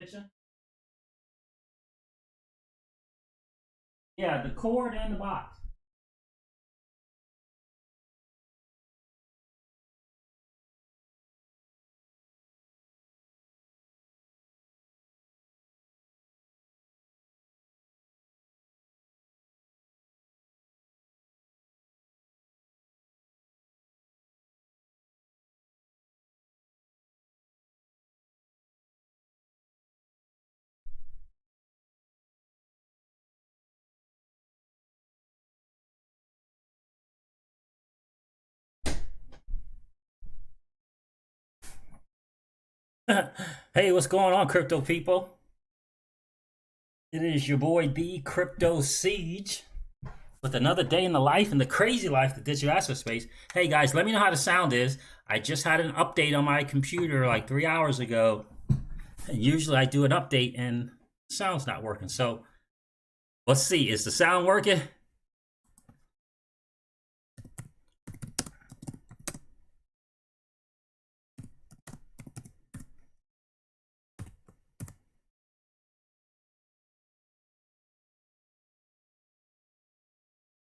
Vision? Yeah, the cord and the box. Hey, what's going on, crypto people? It is your boy, the Crypto Siege, with another day in the life and the crazy life of the digital asset space. Hey guys, let me know how the sound is. I just had an update on my computer like 3 hours ago. And usually I do an update and the sound's not working. So let's see, is the sound working?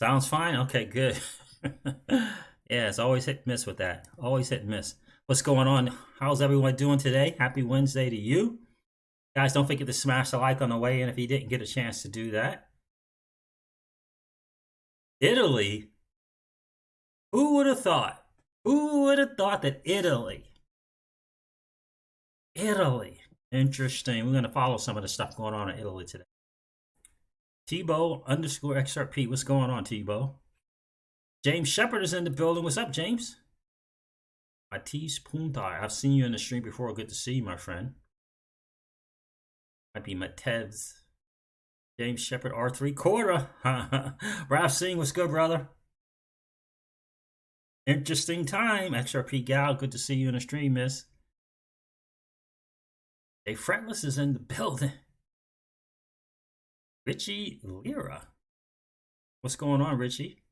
Sounds fine? Okay, good. Yeah, it's always hit and miss with that. Always hit and miss. What's going on? How's everyone doing today? Happy Wednesday to you. Guys, don't forget to smash the like on the way in if you didn't get a chance to do that. Italy? Who would have thought? Who would have thought that Italy? Italy. Interesting. We're going to follow some of the stuff going on in Italy today. Tebow underscore XRP. What's going on, Tebow? James Shepard is in the building. What's up, James? Matisse Puntai. I've seen you in the stream before. Good to see you, my friend. Might be Matevs. James Shepard, R3 quarter. Ralph Singh, what's good, brother? Interesting time. XRP Gal, good to see you in the stream, miss. Jay Fretless is in the building. Richie Lira. What's going on, Richie?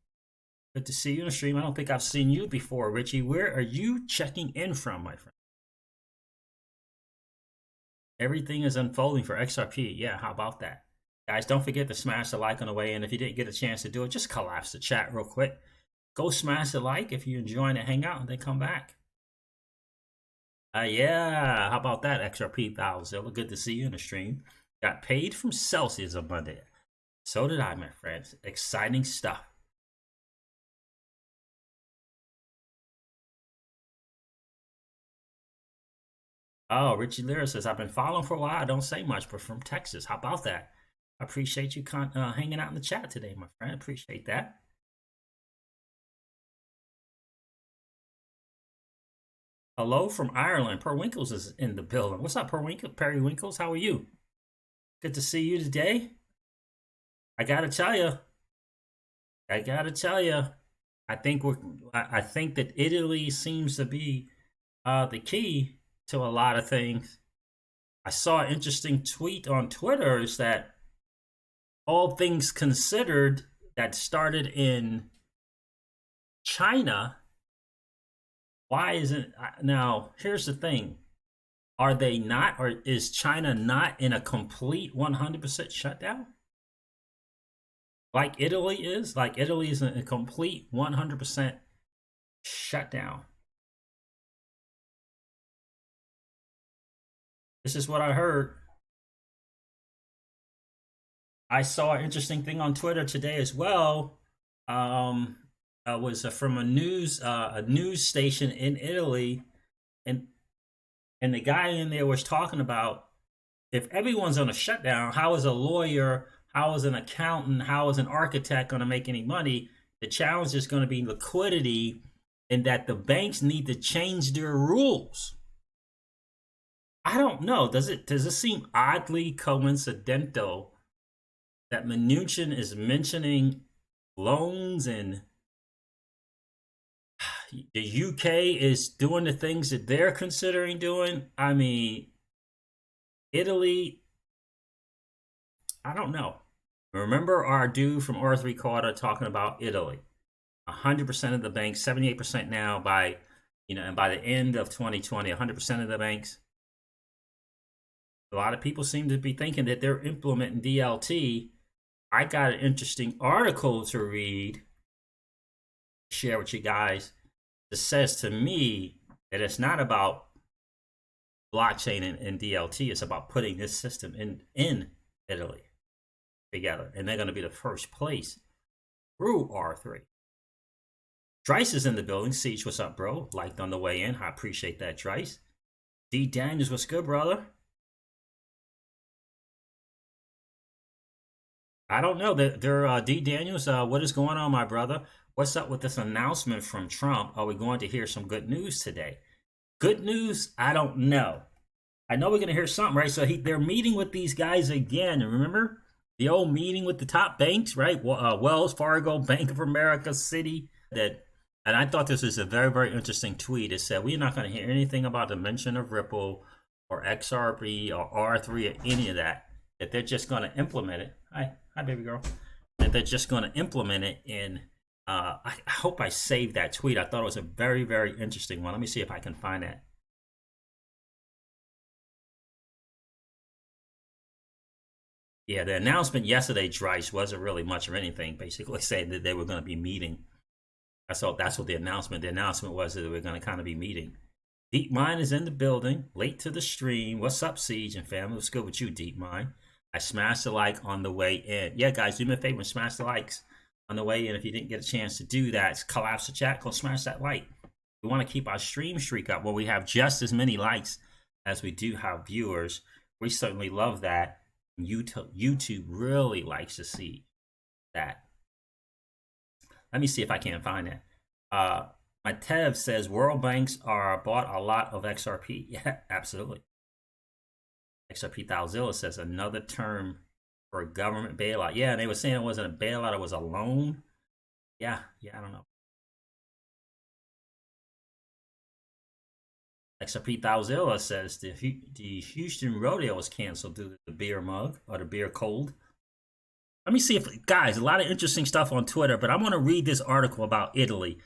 Good to see you in the stream. I don't think I've seen you before, Richie. Where are you checking in from, my friend? Everything is unfolding for XRP. Yeah, how about that? Guys, don't forget to smash the like on the way in. If you didn't get a chance to do it, just collapse the chat real quick. Go smash the like if you're enjoying the hangout and then come back. Yeah, how about that, XRP Valzilla? Good to see you in the stream. Got paid from Celsius on Monday. So did I, my friends. Exciting stuff. Oh, Richie Lira says, I've been following for a while. I don't say much, but from Texas. How about that? I appreciate you hanging out in the chat today, my friend. Appreciate that. Hello from Ireland. Perwinkles is in the building. What's up, Periwinkles? How are you? Good to see you today. I gotta tell you. I think that Italy seems to be the key to a lot of things. I saw an interesting tweet on Twitter is that all things considered that started in China, why isn't now here's the thing. Are they not, or is China not in a complete 100% shutdown? Like Italy is? Like Italy is in a complete 100% shutdown. This is what I heard. I saw an interesting thing on Twitter today as well. Was from a news station in Italy, and the guy in there was talking about if everyone's on a shutdown, how is a lawyer, how is an accountant, how is an architect going to make any money? The challenge is going to be liquidity, and that the banks need to change their rules. I don't know. Does it seem oddly coincidental that Mnuchin is mentioning loans and the UK is doing the things that they're considering doing? I mean, Italy, I don't know. Remember our dude from R3 Quarter talking about Italy. 100% of the banks, 78% now by, and by the end of 2020, 100% of the banks A lot of people seem to be thinking that they're implementing DLT. I got an interesting article to read, share with you guys, that says to me that it's not about blockchain and DLT. It's about putting this system in Italy together, and they're going to be the first place through R3. Drice is in the building. Siege, what's up, bro? Liked on the way in. I appreciate that, Drice. D Daniels, what's good, brother? I don't know. D Daniels, what is going on, my brother? What's up with this announcement from Trump? Are we going to hear some good news today? Good news? I don't know. I know we're going to hear something, right? So they're meeting with these guys again. Remember the old meeting with the top banks, right? Wells Fargo, Bank of America, Citi. And I thought this was a very, very interesting tweet. It said, we're not going to hear anything about the mention of Ripple or XRP or R3 or any of that. That they're just going to implement it. Hi, baby girl. That they're just going to implement it in. I hope I saved that tweet. I thought it was a very, very interesting one. Let me see if I can find that. Yeah, the announcement yesterday, Drice, wasn't really much of anything. Basically saying that they were going to be meeting. That's what the announcement was, that they were going to kind of be meeting. DeepMind is in the building, late to the stream. What's up, Siege and family? What's good with you, DeepMind? I smashed the like on the way in. Yeah, guys, do me a favor and smash the likes on the way in. If you didn't get a chance to do that, collapse the chat, go smash that like. We want to keep our stream streak up where we have just as many likes as we do have viewers. We certainly love that. YouTube really likes to see that. Let me see if I can find it. My Tev says world banks are bought a lot of XRP. Yeah, absolutely. XRP Thalzilla says another term for a government bailout. Yeah, they were saying it wasn't a bailout, it was a loan. Yeah, I don't know. XRP Thalzilla says the Houston rodeo was canceled due to the beer mug or the beer cold. Let me see if, guys, a lot of interesting stuff on Twitter, but I want to read this article about Italy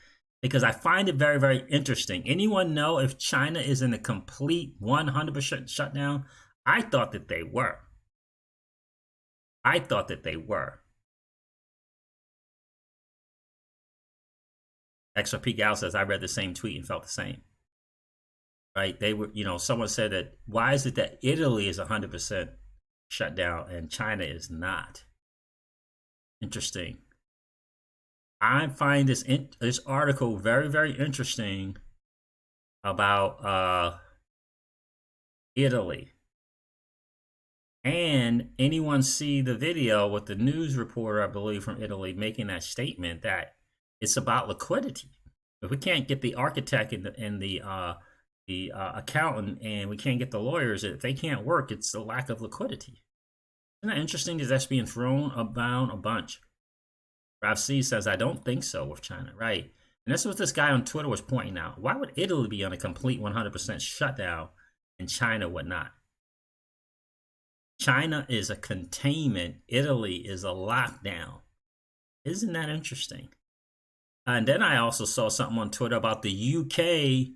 because I find it very, very interesting. Anyone know if China is in a complete 100% shutdown? I thought that they were. XRP Gal says, I read the same tweet and felt the same. Right? They were, someone said that, why is it that Italy is 100% shut down and China is not? Interesting. I find this article very, very interesting about Italy. And anyone see the video with the news reporter, I believe, from Italy making that statement that it's about liquidity. If we can't get the architect and the accountant, and we can't get the lawyers, if they can't work, it's the lack of liquidity. Isn't that interesting that that's being thrown about a bunch? Rav C says, I don't think so with China, right? And that's what this guy on Twitter was pointing out. Why would Italy be on a complete 100% shutdown and China would not? China is a containment. Italy is a lockdown. Isn't that interesting? And then I also saw something on Twitter about the UK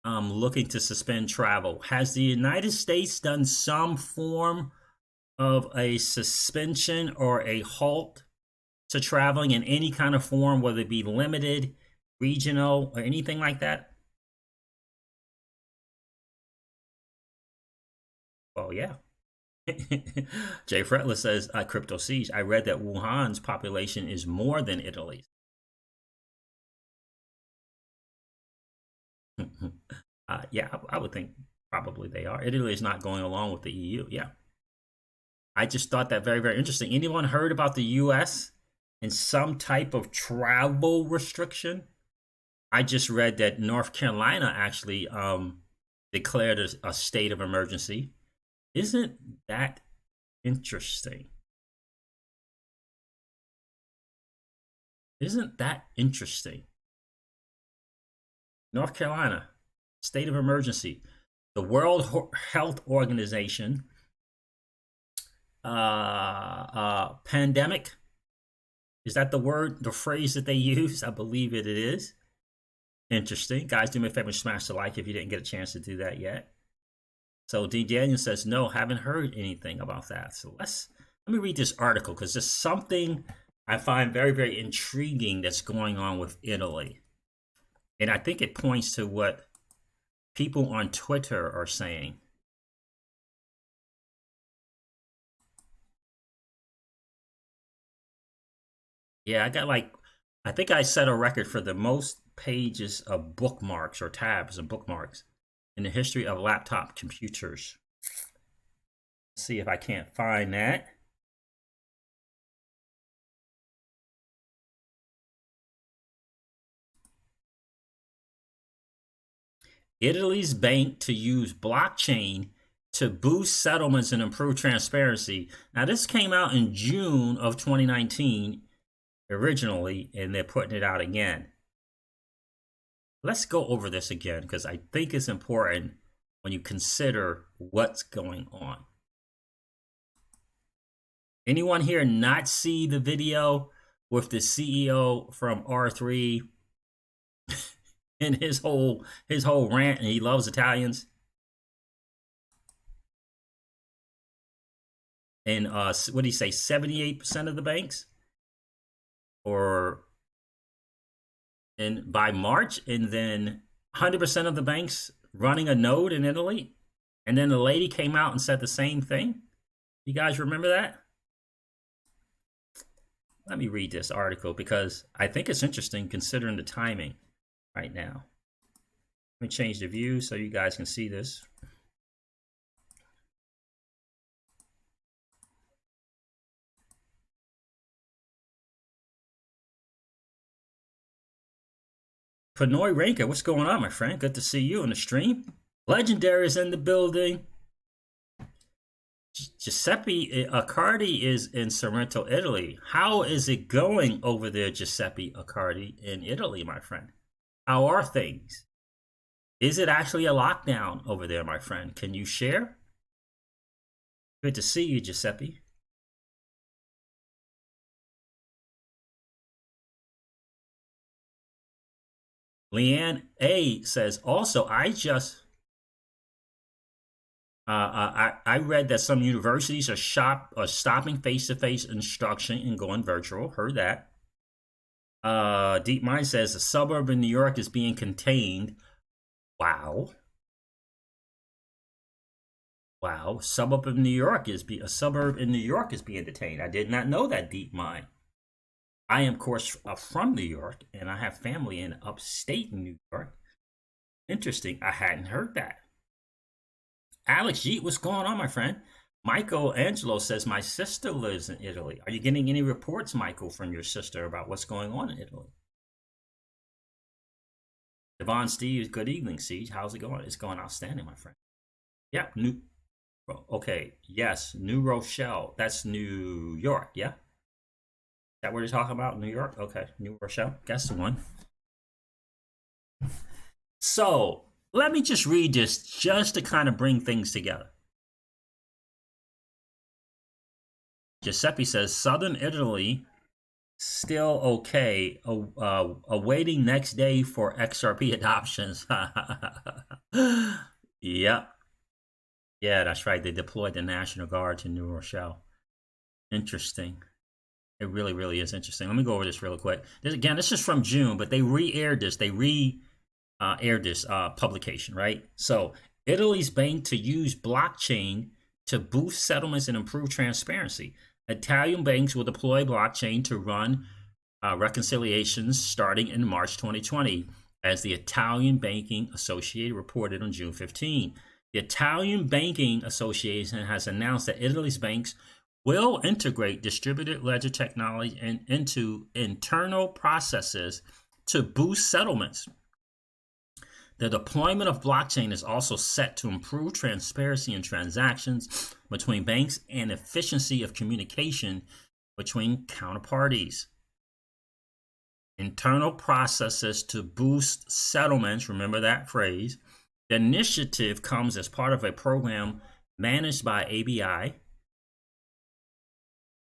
looking to suspend travel. Has the United States done some form of a suspension or a halt to traveling in any kind of form, whether it be limited, regional, or anything like that? Oh, yeah. Jay Fretless says, Crypto Siege, I read that Wuhan's population is more than Italy's. Yeah, I would think probably they are. Italy is not going along with the EU. Yeah. I just thought that very, very interesting. Anyone heard about the US and some type of travel restriction? I just read that North Carolina actually declared a state of emergency. Isn't that interesting? Isn't that interesting? North Carolina, state of emergency. The World Health Organization, pandemic. Is that the phrase that they use? I believe it is. Interesting. Guys, do me a favor and smash the like if you didn't get a chance to do that yet. So D. Daniel says, no, haven't heard anything about that. So let me read this article because there's something I find very, very intriguing that's going on with Italy. And I think it points to what people on Twitter are saying. Yeah, I think I set a record for the most pages of bookmarks or tabs of bookmarks in the history of laptop computers. Let's see if I can't find that. Italy's bank to use blockchain to boost settlements and improve transparency. Now, this came out in June of 2019 originally, and they're putting it out again. Let's go over this again because I think it's important when you consider what's going on. Anyone here not see the video with the CEO from R3 and his whole rant, and he loves Italians? And what do you say, 78% of the banks? And by March, and then 100% of the banks running a node in Italy. And then the lady came out and said the same thing. You guys remember that? Let me read this article because I think it's interesting considering the timing right now. Let me change the view so you guys can see this. Panoy Ranker, what's going on, my friend? Good to see you on the stream. Legendary is in the building. Giuseppe Accardi is in Sorrento, Italy. How is it going over there, Giuseppe Accardi, in Italy, my friend? How are things? Is it actually a lockdown over there, my friend? Can you share? Good to see you, Giuseppe. Leanne A says, also, I read that some universities are stopping face-to-face instruction and going virtual. Heard that. Deep Mind says a suburb in New York is being contained. Wow. Wow. A suburb in New York is being detained. I did not know that, Deep Mind. I am, of course, from New York, and I have family in upstate New York. Interesting. I hadn't heard that. Alex G, what's going on, my friend? Michael Angelo says, my sister lives in Italy. Are you getting any reports, Michael, from your sister about what's going on in Italy? Devon Steve, good evening, Siege. How's it going? It's going outstanding, my friend. Yeah, okay, yes, New Rochelle. That's New York, yeah? Is that what you're talking about? New York? Okay, New Rochelle. That's the one. So let me just read this just to kind of bring things together. Giuseppe says, Southern Italy still okay, awaiting next day for XRP adoptions. Yep. Yeah, that's right. They deployed the National Guard to New Rochelle. Interesting. It really, really is interesting. Let me go over this real quick. This is from June, but they re-aired this. They aired this publication, right? So Italy's bank to use blockchain to boost settlements and improve transparency. Italian banks will deploy blockchain to run reconciliations starting in March 2020, as the Italian Banking Association reported on June 15. The Italian Banking Association has announced that Italy's banks will integrate distributed ledger technology into internal processes to boost settlements. The deployment of blockchain is also set to improve transparency in transactions between banks and efficiency of communication between counterparties. Internal processes to boost settlements, remember that phrase. The initiative comes as part of a program managed by ABI,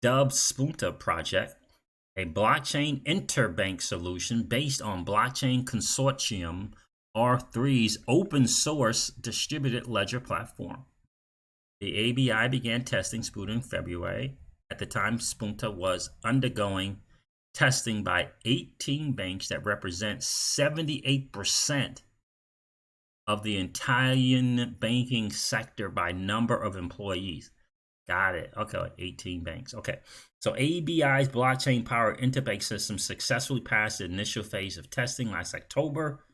dubbed Spunta Project, a blockchain interbank solution based on blockchain consortium R3's open source distributed ledger platform. The ABI began testing Spunta in February. At the time, Spunta was undergoing testing by 18 banks that represent 78% of the Italian banking sector by number of employees. Got it. Okay, 18 banks. Okay. So ABI's blockchain-powered interbank system successfully passed the initial phase of testing last October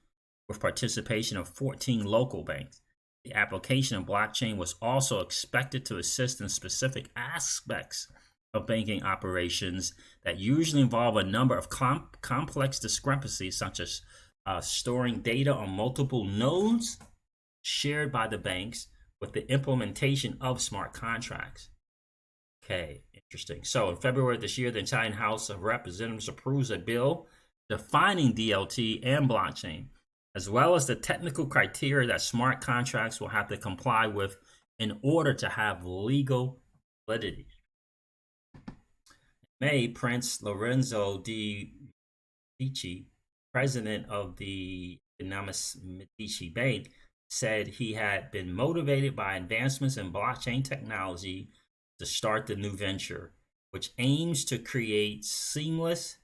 with participation of 14 local banks. The application of blockchain was also expected to assist in specific aspects of banking operations that usually involve a number of complex discrepancies, such as storing data on multiple nodes shared by the banks with the implementation of smart contracts. Okay, interesting. So in February this year, the Italian House of Representatives approves a bill defining DLT and blockchain, as well as the technical criteria that smart contracts will have to comply with in order to have legal validity. In May, Prince Lorenzo de' Medici, president of the Economist Medici Bank, said he had been motivated by advancements in blockchain technology to start the new venture, which aims to create seamless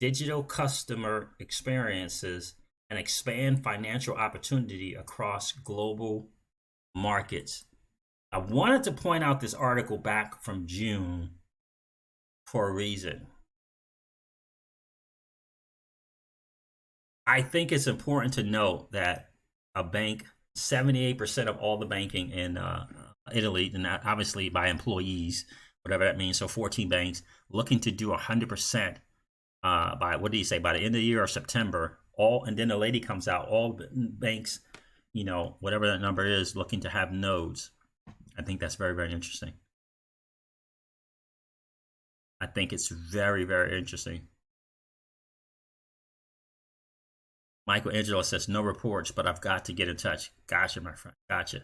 digital customer experiences and expand financial opportunity across global markets. I wanted to point out this article back from June for a reason. I think it's important to note that a bank, 78% of all the banking in Italy, and obviously by employees, whatever that means, so 14 banks, looking to do 100% by, what do you say, by the end of the year or September, and then the lady comes out, all banks, whatever that number is, looking to have nodes. I think that's very, very interesting. I think it's very, very interesting. Michelangelo says, no reports, but I've got to get in touch. Gotcha, my friend. Gotcha.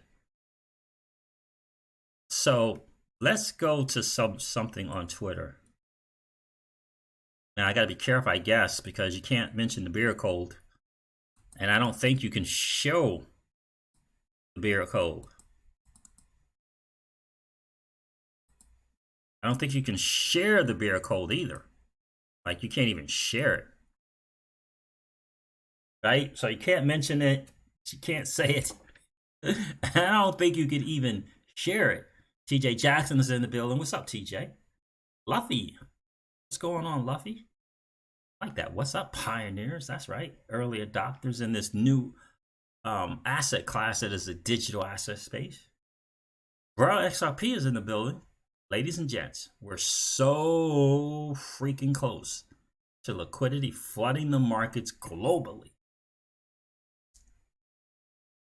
So let's go to something on Twitter. Now, I got to be careful, I guess, because you can't mention the beer code. And I don't think you can show the beer code. I don't think you can share the beer code either. Like, you can't even share it. Right? So you can't mention it. You can't say it. I don't think you could even share it. TJ Jackson is in the building. What's up, TJ? Luffy. What's going on, Luffy? I like that. What's up, pioneers? That's right. Early adopters in this new asset class that is a digital asset space. Bro, XRP is in the building. Ladies and gents, we're so freaking close to liquidity flooding the markets globally.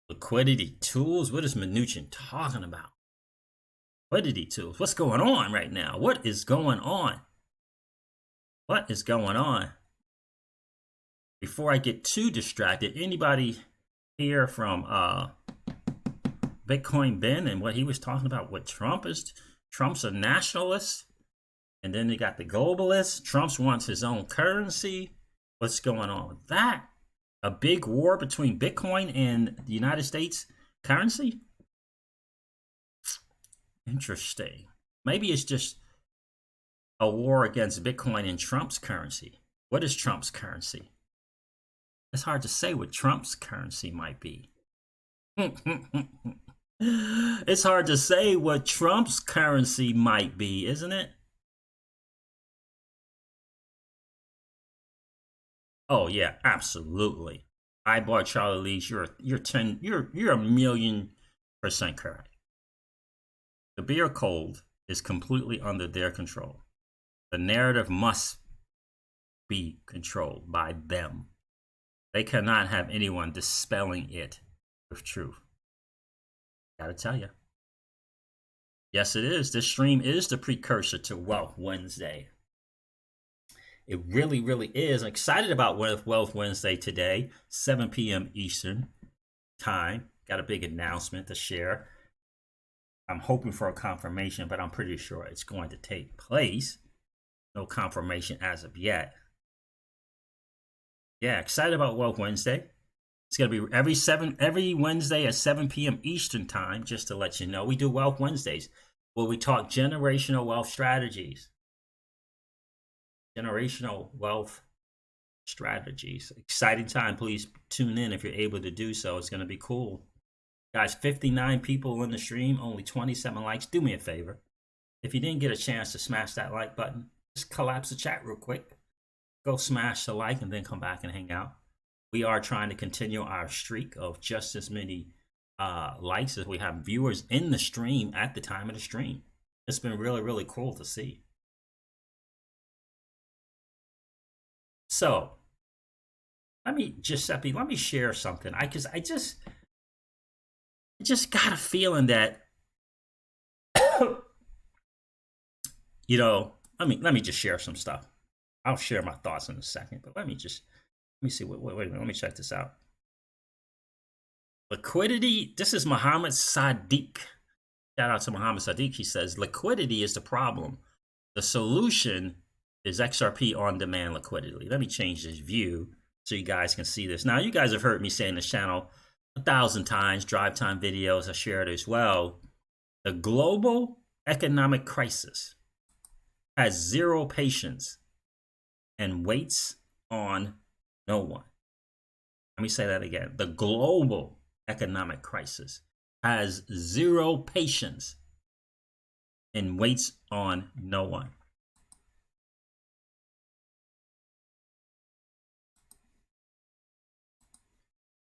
Liquidity tools? What is Mnuchin talking about? Liquidity tools. What's going on right now? What is going on? What is going on? Before I get too distracted, anybody hear from Bitcoin Ben and what he was talking about? What Trump's a nationalist, and then they got the globalists. Trump wants his own currency. What's going on with that? A big war between Bitcoin and the United States currency? Interesting. Maybe it's just a war against Bitcoin and Trump's currency. What is Trump's currency? It's hard to say what Trump's currency might be. It's hard to say what Trump's currency might be, isn't it? Oh yeah, absolutely. I bought Charlie Lee's. You're a million% correct. The beer code is completely under their control. The narrative must be controlled by them. They cannot have anyone dispelling it with truth. Gotta tell you. Yes, it is. This stream is the precursor to Wealth Wednesday. It really, really is. I'm excited about Wealth Wednesday today, 7 p.m. Eastern time. Got a big announcement to share. I'm hoping for a confirmation, but I'm pretty sure it's going to take place. No confirmation as of yet. Yeah, excited about Wealth Wednesday. It's going to be every Wednesday at 7 p.m. Eastern time, just to let you know. We do Wealth Wednesdays where we talk generational wealth strategies. Generational wealth strategies. Exciting time. Please tune in if you're able to do so. It's going to be cool. Guys, 59 people in the stream, only 27 likes. Do me a favor. If you didn't get a chance to smash that like button, just collapse the chat real quick. Go smash the like and then come back and hang out. We are trying to continue our streak of just as many likes as we have viewers in the stream at the time of the stream. It's been really, really cool to see. So, Giuseppe, let me share something. I just got a feeling that, let me just share some stuff. I'll share my thoughts in a second, but let me see. Wait a minute. Let me check this out. Liquidity. This is Muhammad Sadiq. Shout out to Muhammad Sadiq. He says liquidity is the problem. The solution is XRP on demand liquidity. Let me change this view so you guys can see this. Now, you guys have heard me say in this channel 1,000 times, drive time videos, I shared as well. The global economic crisis has zero patience and waits on no one. Let me say that again. The global economic crisis has zero patience and waits on no one.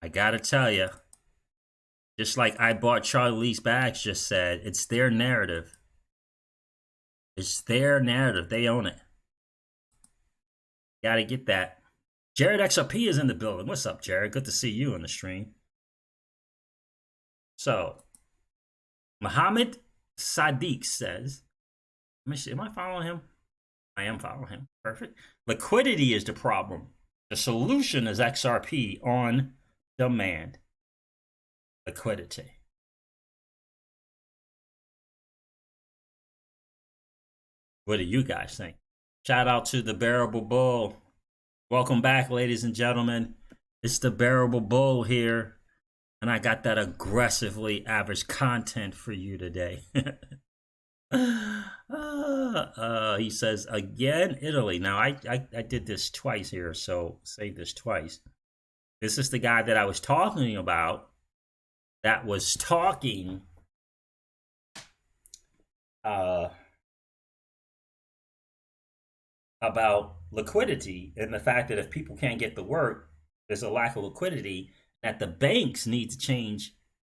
I gotta tell you, just like I bought Charlie Lee's bags just said, it's their narrative. It's their narrative. They own it. Gotta get that. Jared XRP is in the building. What's up, Jared? Good to see you on the stream. So, Muhammad Sadiq says, let me see, am I following him? I am following him. Perfect. Liquidity is the problem. The solution is XRP on demand liquidity. What do you guys think? Shout out to the Bearable Bull. Welcome back, ladies and gentlemen. It's the Bearable Bull here, and I got that aggressively average content for you today. He says, again, Italy. Now, I did this twice here, so save this twice. This is the guy that I was talking about that was talking about liquidity and the fact that if people can't get the work, there's a lack of liquidity, that the banks need to change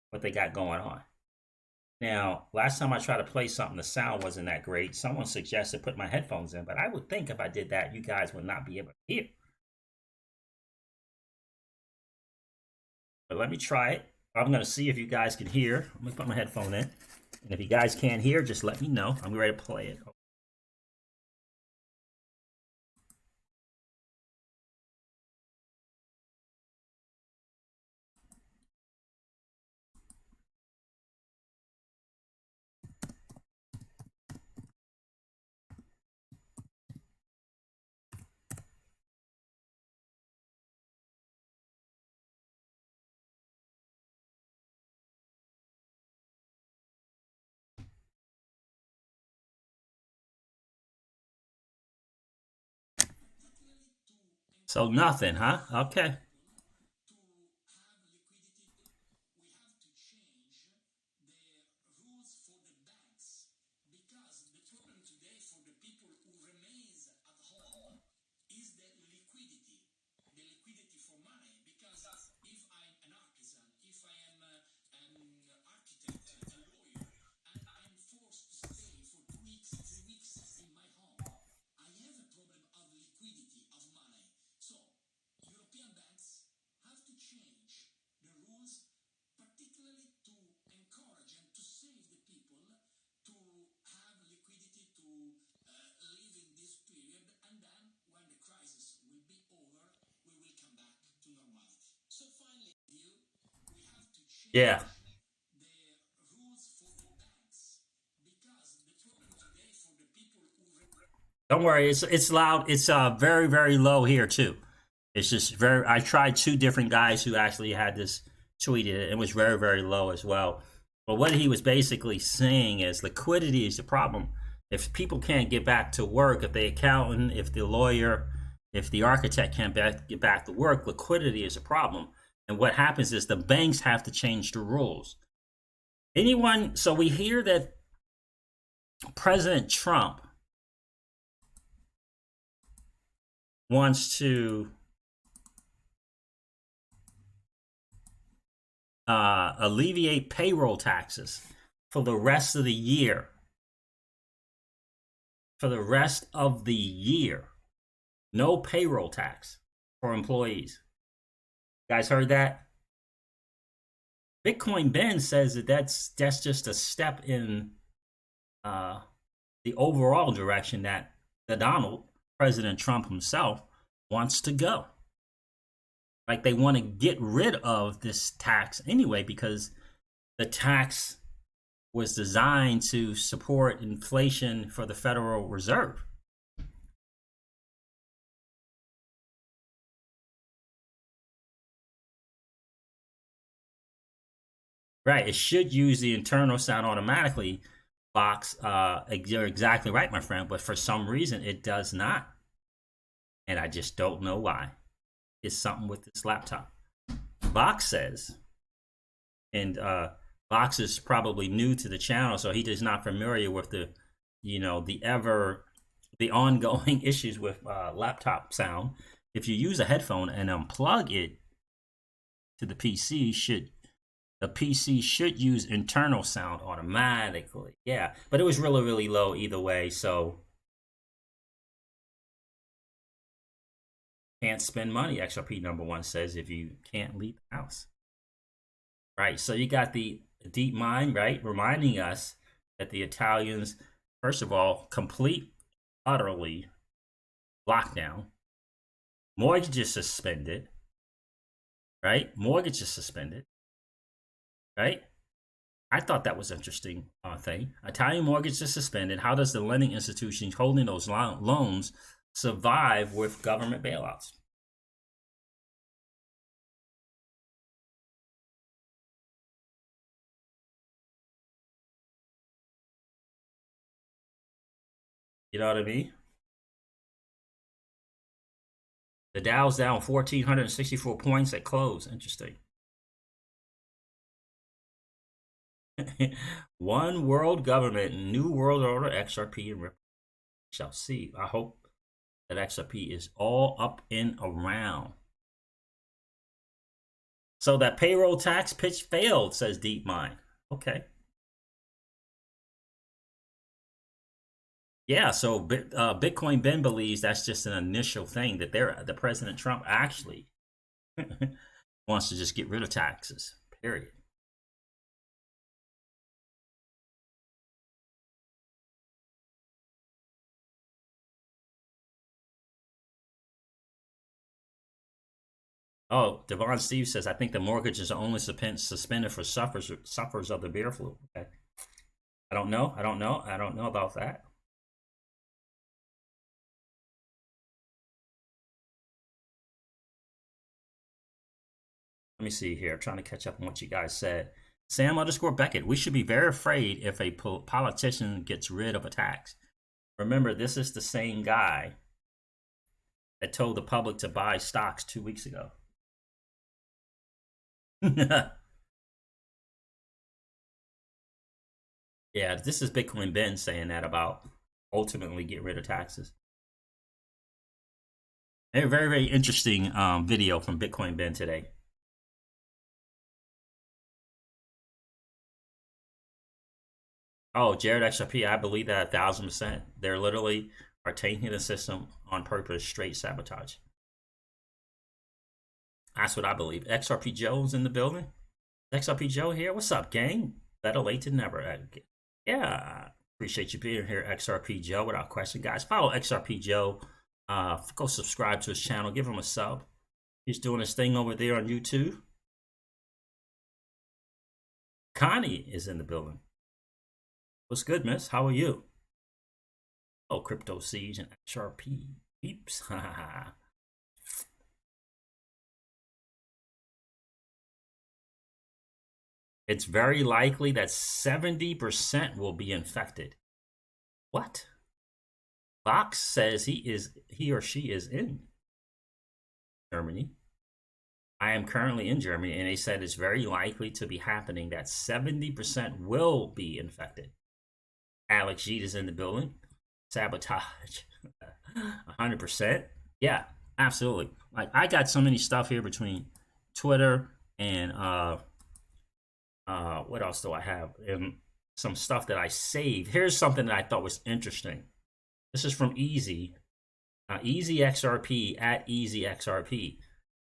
what they got going on. Now, last time I tried to play something, the sound wasn't that great. Someone suggested put my headphones in, but I would think if I did that, you guys would not be able to hear. But let me try it. I'm going to see if you guys can hear. Let me put my headphone in. And if you guys can't hear, just let me know. I'm ready to play it. So nothing, huh? Okay. Yeah. Don't worry, it's loud. It's very, very low here too. It's just very. I tried two different guys who actually had this tweeted it. It was very, very low as well. But what he was basically saying is liquidity is the problem. If people can't get back to work, if the accountant, if the lawyer, if the architect can't get back to work, liquidity is a problem. And what happens is the banks have to change the rules. So we hear that President Trump wants to alleviate payroll taxes for the rest of the year. For the rest of the year, no payroll tax for employees. You guys heard that? Bitcoin Ben says that that's just a step in the overall direction that President Trump himself, wants to go. Like they want to get rid of this tax anyway because the tax was designed to support inflation for the Federal Reserve. Right, it should use the internal sound automatically. Box, you're exactly right, my friend, but for some reason it does not. And I just don't know why. It's something with this laptop. Box says, and Box is probably new to the channel, so he is not familiar with the ongoing issues with laptop sound. If you use a headphone and unplug it to the PC, the PC should use internal sound automatically. Yeah, but it was really, really low either way, so can't spend money, XRP number one says, if you can't leave the house. Right, so you got the deep mind, right, reminding us that the Italians, first of all, complete, utterly lockdown. Mortgages suspended, right? Mortgages suspended, right? I thought that was interesting thing. Italian mortgages suspended. How does the lending institution holding those loans survive with government bailouts? You know what I mean? The Dow's down 1,464 points at close. Interesting. One world government, new world order, XRP and Ripple. Shall see. I hope that XRP is all up and around. So that payroll tax pitch failed, says DeepMind. Okay. Yeah, so Bitcoin Ben believes that's just an initial thing that the President Trump actually wants to just get rid of taxes. Period. Oh, Devon Steve says, I think the mortgages are only suspended for sufferers of the beer flu. Okay. I don't know about that. Let me see here. I'm trying to catch up on what you guys said. Sam_Beckett, we should be very afraid if a politician gets rid of a tax. Remember, this is the same guy that told the public to buy stocks 2 weeks ago. Yeah, this is Bitcoin Ben saying that about ultimately get rid of taxes. A very, very interesting video from Bitcoin Ben today. Oh, Jared XRP, I believe that 1,000%. They're literally are taking the system on purpose, straight sabotage. That's what I believe. XRP Joe's in the building. XRP Joe here. What's up, gang? Better late than never. Yeah, appreciate you being here, XRP Joe. Without question, guys, follow XRP Joe. Go subscribe to his channel. Give him a sub. He's doing his thing over there on YouTube. Connie is in the building. What's good, miss? How are you? Oh, Crypto Siege and XRP peeps. It's very likely that 70% will be infected. What? Fox says he or she is in Germany. I am currently in Germany, and they said it's very likely to be happening that 70% will be infected. Alex Jeet is in the building. Sabotage. 100%. Yeah, absolutely. Like, I got so many stuff here between Twitter and what else do I have? And some stuff that I saved. Here's something that I thought was interesting. This is from Easy. Easy XRP at Easy XRP.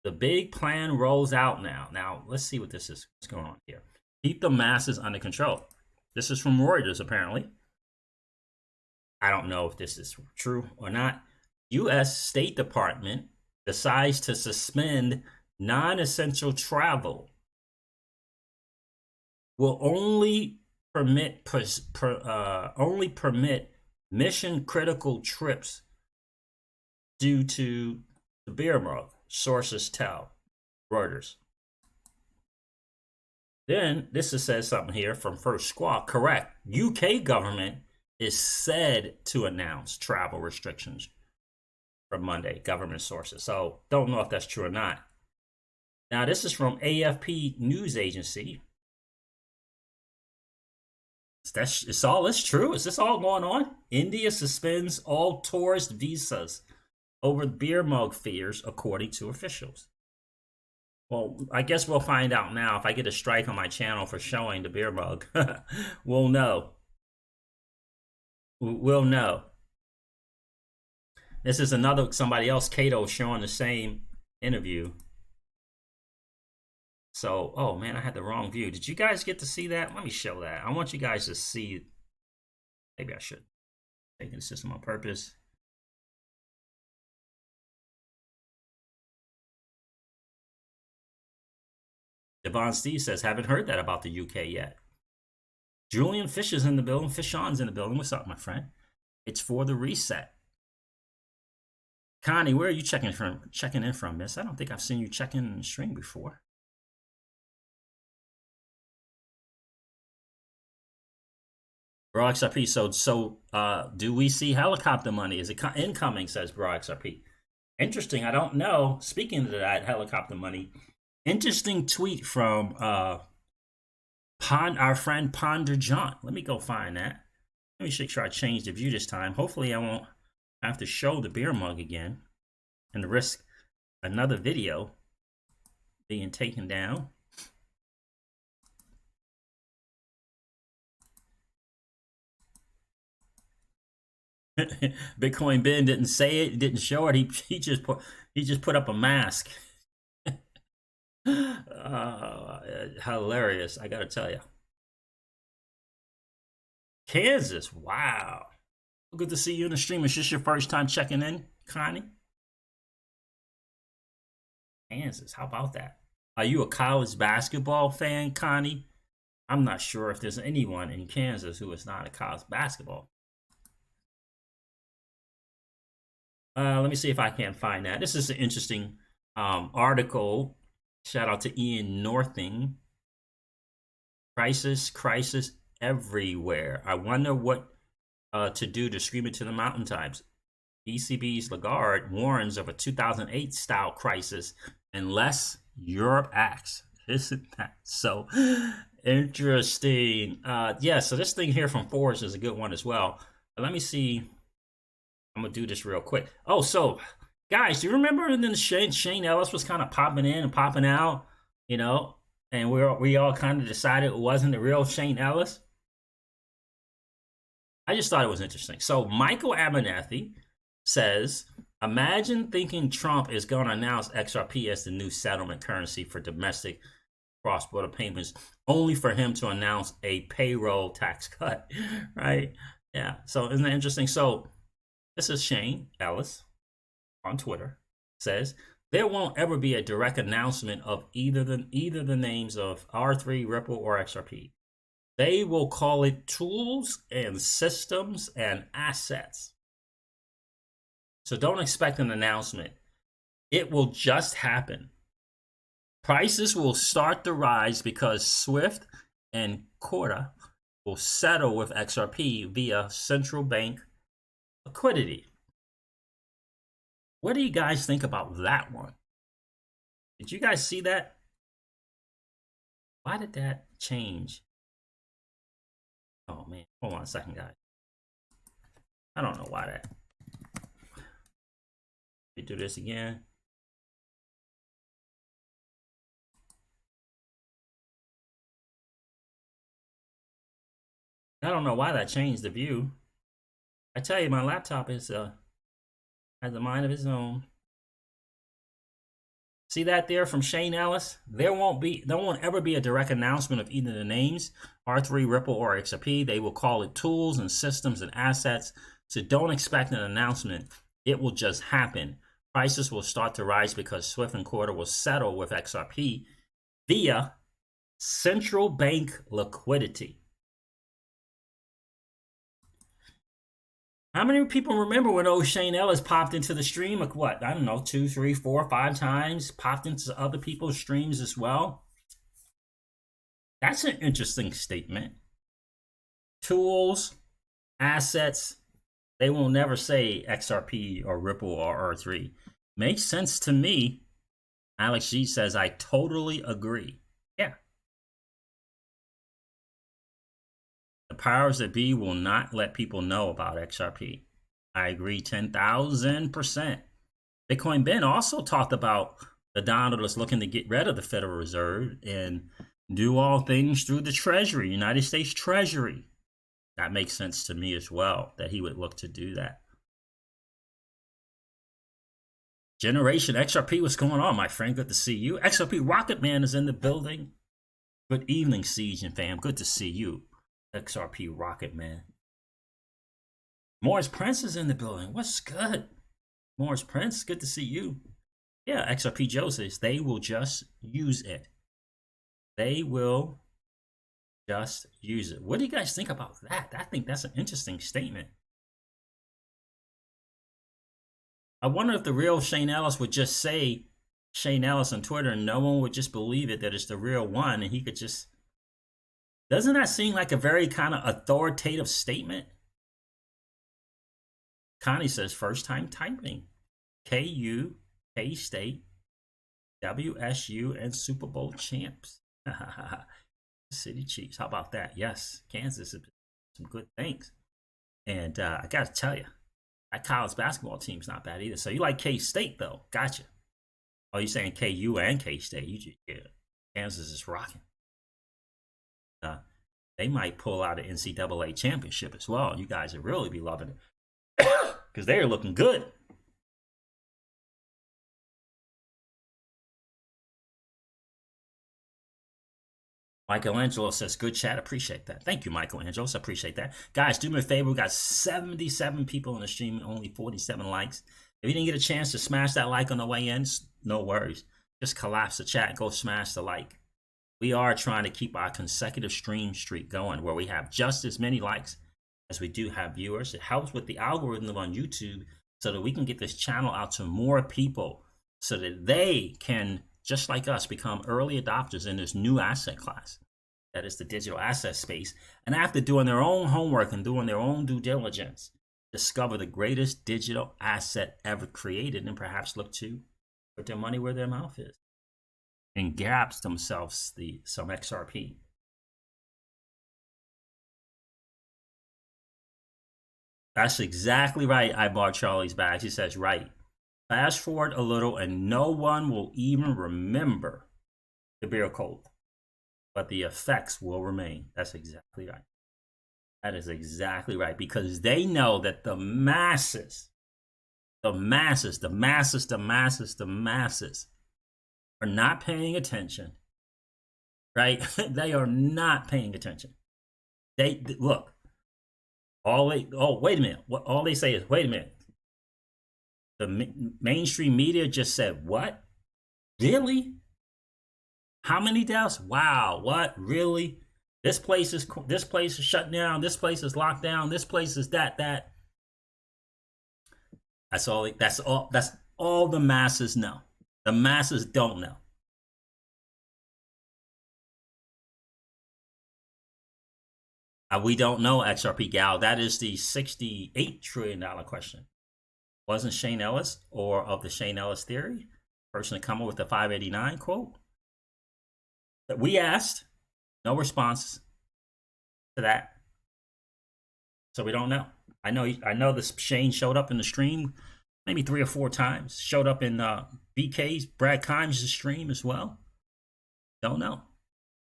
The big plan rolls out now. Now, let's see what this is. What's going on here? Keep the masses under control. This is from Reuters, apparently. I don't know if this is true or not. U.S. State Department decides to suspend non-essential travel. Will only permit mission-critical trips due to the beer mug. Sources tell Reuters. Then this says something here from First Squawk. Correct. UK government is said to announce travel restrictions from Monday. Government sources. So don't know if that's true or not. Now this is from AFP news agency. It's all this true? Is this all going on? India suspends all tourist visas over beer mug fears, according to officials. Well, I guess we'll find out now. If I get a strike on my channel for showing the beer mug, we'll know. We'll know. This is somebody else, Cato, showing the same interview. So, oh man, I had the wrong view. Did you guys get to see that? Let me show that. I want you guys to see. Maybe I should take the system on purpose. Devon Steve says, haven't heard that about the UK yet. Julian Fish is in the building. Fishon's in the building. What's up, my friend? It's for the reset. Connie, where are you checking in from, miss? I don't think I've seen you check in the stream before. Bro XRP, so do we see helicopter money? Is it incoming, says Bro XRP. Interesting, I don't know. Speaking of that helicopter money, interesting tweet from our friend Ponder John. Let me go find that. Let me make sure I change the view this time. Hopefully I won't have to show the beer mug again and risk another video being taken down. Bitcoin Ben didn't say it, didn't show it. He just put up a mask. Hilarious, I gotta tell you. Kansas, wow. Good to see you in the stream. Is this your first time checking in, Connie? Kansas, how about that? Are you a college basketball fan, Connie? I'm not sure if there's anyone in Kansas who is not a college basketball. Let me see if I can find that. This is an interesting article. Shout out to Ian Northing. Crisis everywhere. I wonder what to do to scream it to the mountaintops. ECB's Lagarde warns of a 2008 style crisis unless Europe acts. Isn't that so interesting? Yeah, so this thing here from Forbes is a good one as well. But let me see. I'm gonna do this real quick. Oh, so guys, do you remember then Shane Ellis was kind of popping in and popping out, you know, and we all kind of decided it wasn't the real Shane Ellis? I just thought it was interesting. So Michael Abernathy says, imagine thinking Trump is going to announce XRP as the new settlement currency for domestic cross-border payments, only for him to announce a payroll tax cut, right? Yeah, so isn't that interesting? So this is Shane Ellis on Twitter, says, there won't ever be a direct announcement of either the names of R3, Ripple, or XRP. They will call it tools and systems and assets. So don't expect an announcement. It will just happen. Prices will start to rise because SWIFT and Corda will settle with XRP via central bank liquidity. What do you guys think about that one? Did you guys see that? Why did that change? Oh man, hold on a second, guys. I don't know why that. Let me do this again. I don't know why that changed the view. I tell you, my laptop is has a mind of its own. See that there from Shane Ellis? There won't ever be a direct announcement of either the names, R3, Ripple, or XRP. They will call it tools and systems and assets. So don't expect an announcement. It will just happen. Prices will start to rise because Swift and Corda will settle with XRP via central bank liquidity. How many people remember when old Shane Ellis popped into the stream? Like what? I don't know, 2, 3, 4, 5 times. Popped into other people's streams as well. That's an interesting statement. Tools, assets, they will never say XRP or Ripple or R3. Makes sense to me. Alex G says, I totally agree. Yeah. The powers that be will not let people know about XRP. I agree 10,000%. Bitcoin Ben also talked about the dollar that's looking to get rid of the Federal Reserve and do all things through the Treasury, United States Treasury. That makes sense to me as well, that he would look to do that. Generation XRP, what's going on, my friend? Good to see you. XRP Rocket Man is in the building. Good evening, Siege and fam. Good to see you, XRP Rocket Man. Morris Prince is in the building. What's good? Morris Prince, good to see you. Yeah, XRP Joe says they will just use it. They will just use it. What do you guys think about that? I think that's an interesting statement. I wonder if the real Shane Ellis would just say Shane Ellis on Twitter and no one would just believe it, that it's the real one, and he could just... Doesn't that seem like a very kind of authoritative statement? Connie says, first time typing. KU, K-State, WSU, and Super Bowl champs. City Chiefs. How about that? Yes, Kansas is some good things. And I got to tell you, that college basketball team's not bad either. So you like K-State, though. Gotcha. Oh, you're saying KU and K-State. Yeah, Kansas is rocking. They might pull out an NCAA championship as well. You guys would really be loving it because they are looking good. Michelangelo says, good chat. Appreciate that. Thank you, Michelangelo. I appreciate that. Guys, do me a favor. We got 77 people in the stream, only 47 likes. If you didn't get a chance to smash that like on the way in, no worries. Just collapse the chat. Go smash the like. We are trying to keep our consecutive stream streak going where we have just as many likes as we do have viewers. It helps with the algorithm on YouTube so that we can get this channel out to more people so that they can, just like us, become early adopters in this new asset class. That is the digital asset space. And after doing their own homework and doing their own due diligence, discover the greatest digital asset ever created and perhaps look to put their money where their mouth is and grabs themselves some XRP. That's exactly right. I bought Charlie's bags. He says, right. Fast forward a little and no one will even remember the beer cold, but the effects will remain. That's exactly right. That is exactly right, because they know that the masses are not paying attention, right? They are not paying attention. They look, wait a minute. What all they say is, wait a minute. The mainstream media just said, what? Really? How many deaths? Wow, what? Really? This place is shut down. This place is locked down. This place is that. That's all the masses know. The masses don't know. We don't know, XRP gal. That is the $68 trillion question. Wasn't Shane Ellis, or of the Shane Ellis theory, person to come up with the 589 quote? That we asked, no response to that. So we don't know. I know this Shane showed up in the stream maybe 3 or 4 times. Showed up in BK's, Brad Kimes' stream as well. Don't know.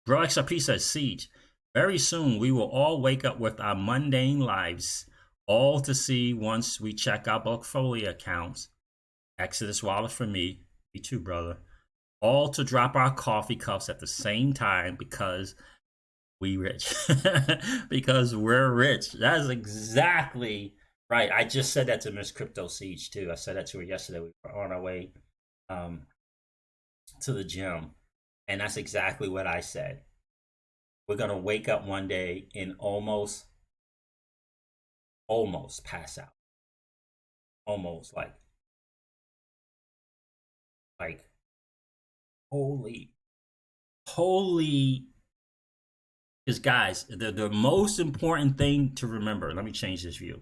Bro XRP says, Siege, very soon we will all wake up with our mundane lives, all to see once we check our portfolio accounts. Exodus Wallet for me too, brother. All to drop our coffee cups at the same time because we rich. Because we're rich. That's exactly right. I just said that to Miss Crypto Siege too. I said that to her yesterday. We were on our way to the gym. And that's exactly what I said. We're going to wake up one day and almost pass out. Almost like holy. Because guys, the most important thing to remember, let me change this view.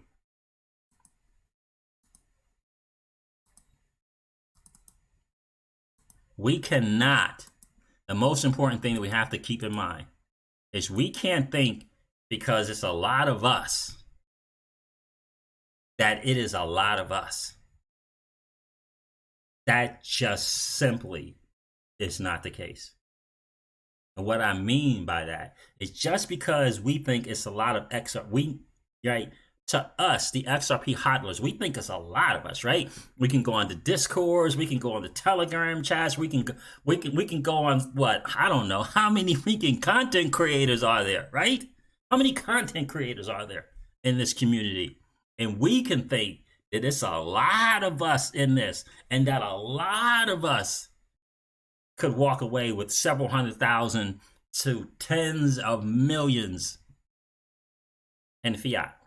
We cannot, the most important thing that we have to keep in mind is we can't think because it's a lot of us that it is a lot of us. That just simply is not the case. And what I mean by that is just because we think it's a lot of XRP, right? To us, the XRP hodlers, we think it's a lot of us, right? We can go on the Discords, we can go on the Telegram chats, we can go on what? I don't know how many freaking content creators are there, right? How many content creators are there in this community? And we can think that it's a lot of us in this, and that a lot of us could walk away with several 100,000 to tens of millions in fiat.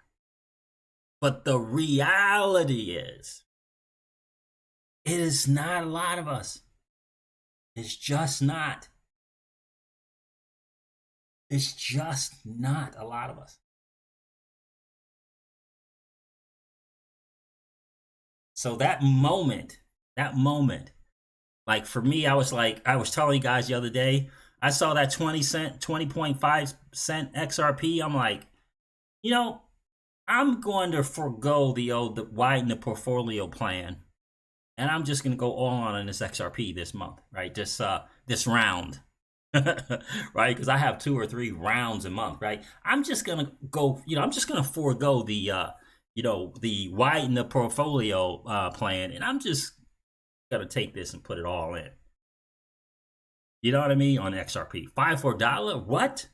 But the reality is, it is not a lot of us. It's just not. It's just not a lot of us. So that moment, like for me, I was telling you guys the other day, I saw that 20.5 cent XRP. I'm like, I'm going to forego the widen the portfolio plan, and I'm just going to go all on this XRP this month, right? This round, right? Because I have 2 or 3 rounds a month, right? I'm just going to go, I'm just going to forego the widen the portfolio plan, and I'm just going to take this and put it all in. You know what I mean? On XRP. $5 for $1? What?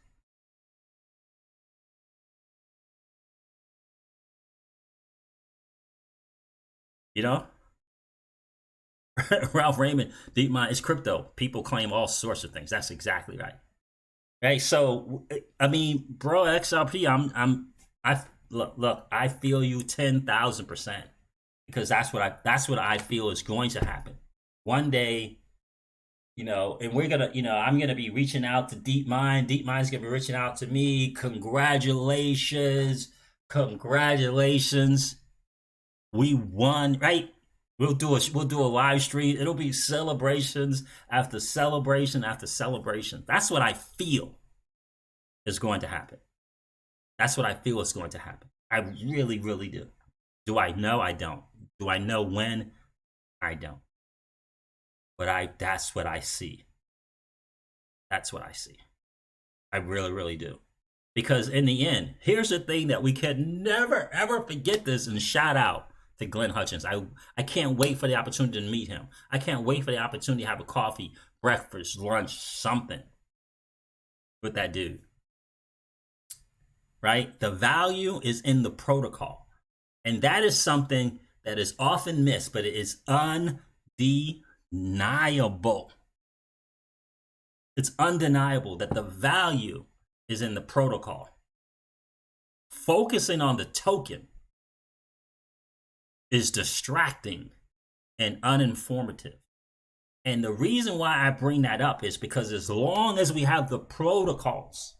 Ralph Raymond, DeepMind is crypto. People claim all sorts of things. That's exactly right. Right. So, I mean, bro, XRP, look, I feel you 10,000%, because that's what I feel is going to happen. One day, and we're gonna, I'm gonna be reaching out to DeepMind. DeepMind's gonna be reaching out to me. Congratulations. We won, right? We'll do a live stream. It'll be celebrations after celebration after celebration. That's what I feel is going to happen. That's what I feel is going to happen. I really, really do. Do I know? I don't. Do I know when? I don't. But that's what I see. That's what I see. I really, really do. Because in the end, here's the thing that we can never, ever forget this, and shout out to Glenn Hutchins. I can't wait for the opportunity to meet him. I can't wait for the opportunity to have a coffee, breakfast, lunch, something with that dude. Right? The value is in the protocol. And that is something that is often missed, but it is undeniable. It's undeniable that the value is in the protocol. Focusing on the token is distracting and uninformative. And the reason why I bring that up is because as long as we have the protocols,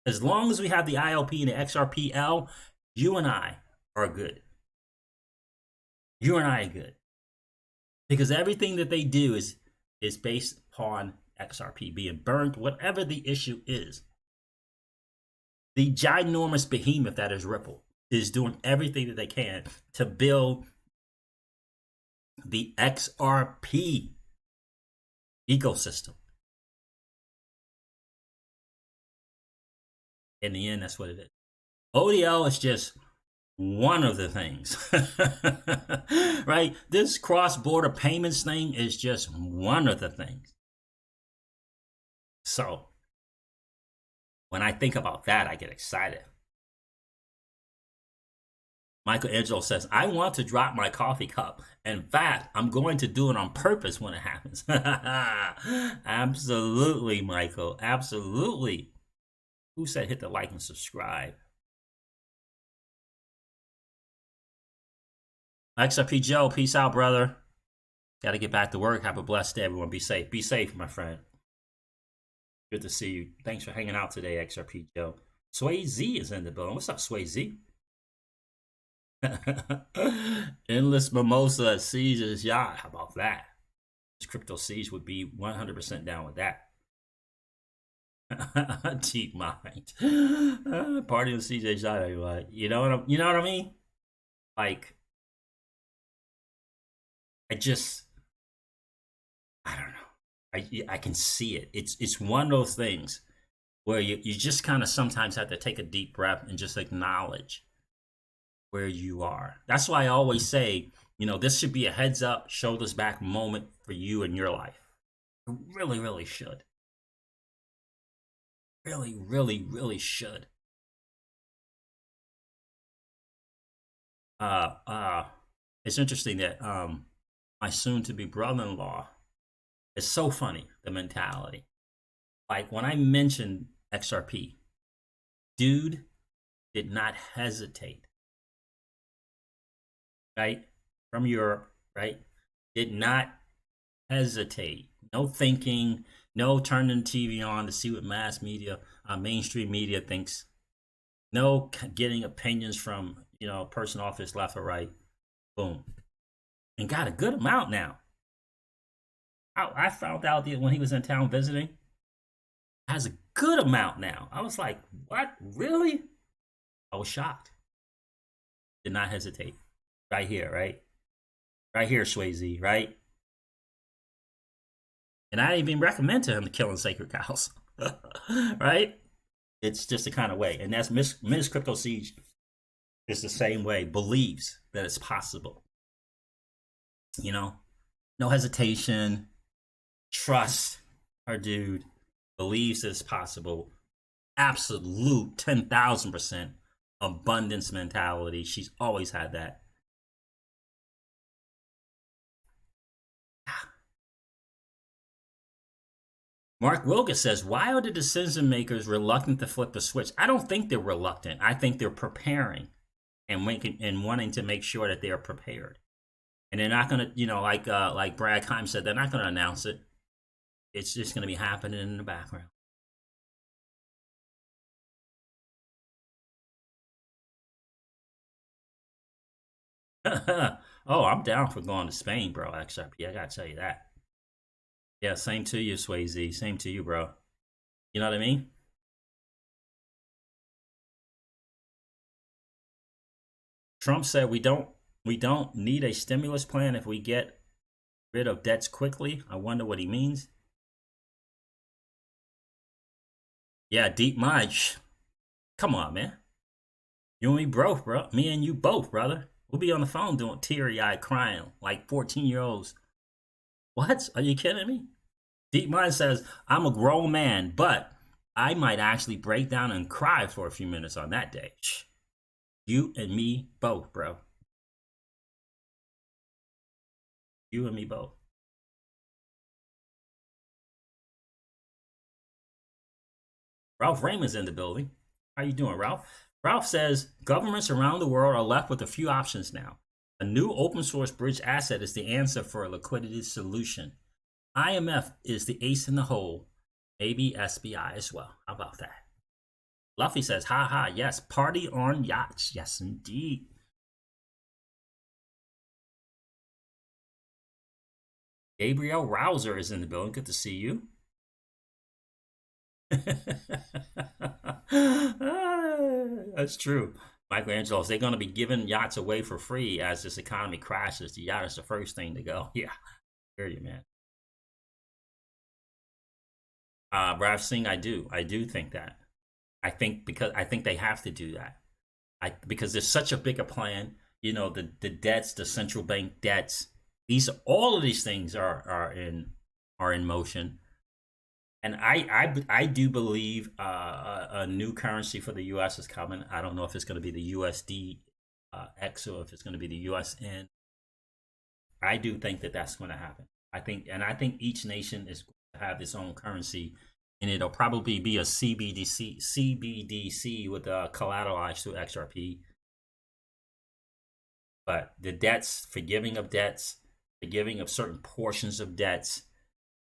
As long as we have the ILP and the XRPL, you and I are good. You and I are good. Because everything that they do is based upon XRP being burned, whatever the issue is. The ginormous behemoth that is Ripple is doing everything that they can to build the XRP ecosystem. In the end, that's what it is. ODL is just one of the things, right? This cross-border payments thing is just one of the things. So when I think about that, I get excited. Michelangelo says, I want to drop my coffee cup. In fact, I'm going to do it on purpose when it happens. Absolutely, Michael. Absolutely. Who said hit the like and subscribe? XRP Joe, peace out, brother. Got to get back to work. Have a blessed day, everyone. Be safe. Be safe, my friend. Good to see you. Thanks for hanging out today, XRP Joe. Sway Z is in the building. What's up, Sway Z? Endless Mimosa at Siege's yacht. How about that? This Crypto Siege would be 100% down with that. Deep mind. Party on CJ's yacht, everybody. You know what I mean? Like, I don't know. I can see it. It's one of those things where you just kind of sometimes have to take a deep breath and just acknowledge where you are. That's why I always say, this should be a heads up, shoulders back moment for you in your life. It really, really should. Really, really, really should. It's interesting that my soon-to-be brother-in-law, it's so funny, the mentality. Like when I mentioned XRP, dude did not hesitate. Right? From Europe, right? Did not hesitate. No thinking, no turning the TV on to see what mass media, mainstream media thinks. No getting opinions from, person off his left or right. Boom. And got a good amount now. I found out that when he was in town visiting, has a good amount now. I was like, what? Really? I was shocked. Did not hesitate. Right here, right? Right here, Swayze, right? And I didn't even recommend to him to killing sacred cows. Right? It's just the kind of way. And that's Miss Crypto Siege is the same way. Believes that it's possible. No hesitation. Trust her dude. Believes that it's possible. Absolute 10,000% abundance mentality. She's always had that. Mark Wilkes says, why are the decision makers reluctant to flip the switch? I don't think they're reluctant. I think they're preparing and wanting to make sure that they are prepared. And they're not going to, like Brad Keim said, they're not going to announce it. It's just going to be happening in the background. Oh, I'm down for going to Spain, bro. XRP, I got to tell you that. Yeah, same to you, Swayze. Same to you, bro. You know what I mean? Trump said we don't need a stimulus plan if we get rid of debts quickly. I wonder what he means. Yeah, deep mind. Come on, man. You and me both, bro. Me and you both, brother. We'll be on the phone doing teary-eyed crying like 14-year-olds. What? Are you kidding me? Deep Mind says, I'm a grown man, but I might actually break down and cry for a few minutes on that day. You and me both, bro. You and me both. Ralph Raymond's in the building. How you doing, Ralph? Ralph says, governments around the world are left with a few options now. A new open source bridge asset is the answer for a liquidity solution. IMF is the ace in the hole. Maybe SBI as well. How about that? Luffy says, ha ha, yes, party on yachts. Yes, indeed. Gabriel Rouser is in the building. Good to see you. That's true. Michelangelo, they're going to be giving yachts away for free as this economy crashes. The yacht is the first thing to go. Yeah, I hear you, man. Rav Singh, I do think that. I think they have to do that. Because there's such a bigger plan. You know, the debts, the central bank debts. All of these things are in motion. And I do believe a new currency for the U.S. is coming. I don't know if it's going to be the USD X or if it's going to be the USN. I do think that that's going to happen. I think each nation is going to have its own currency, and it'll probably be a CBDC with collateralized through XRP. But the debts, forgiving of certain portions of debts.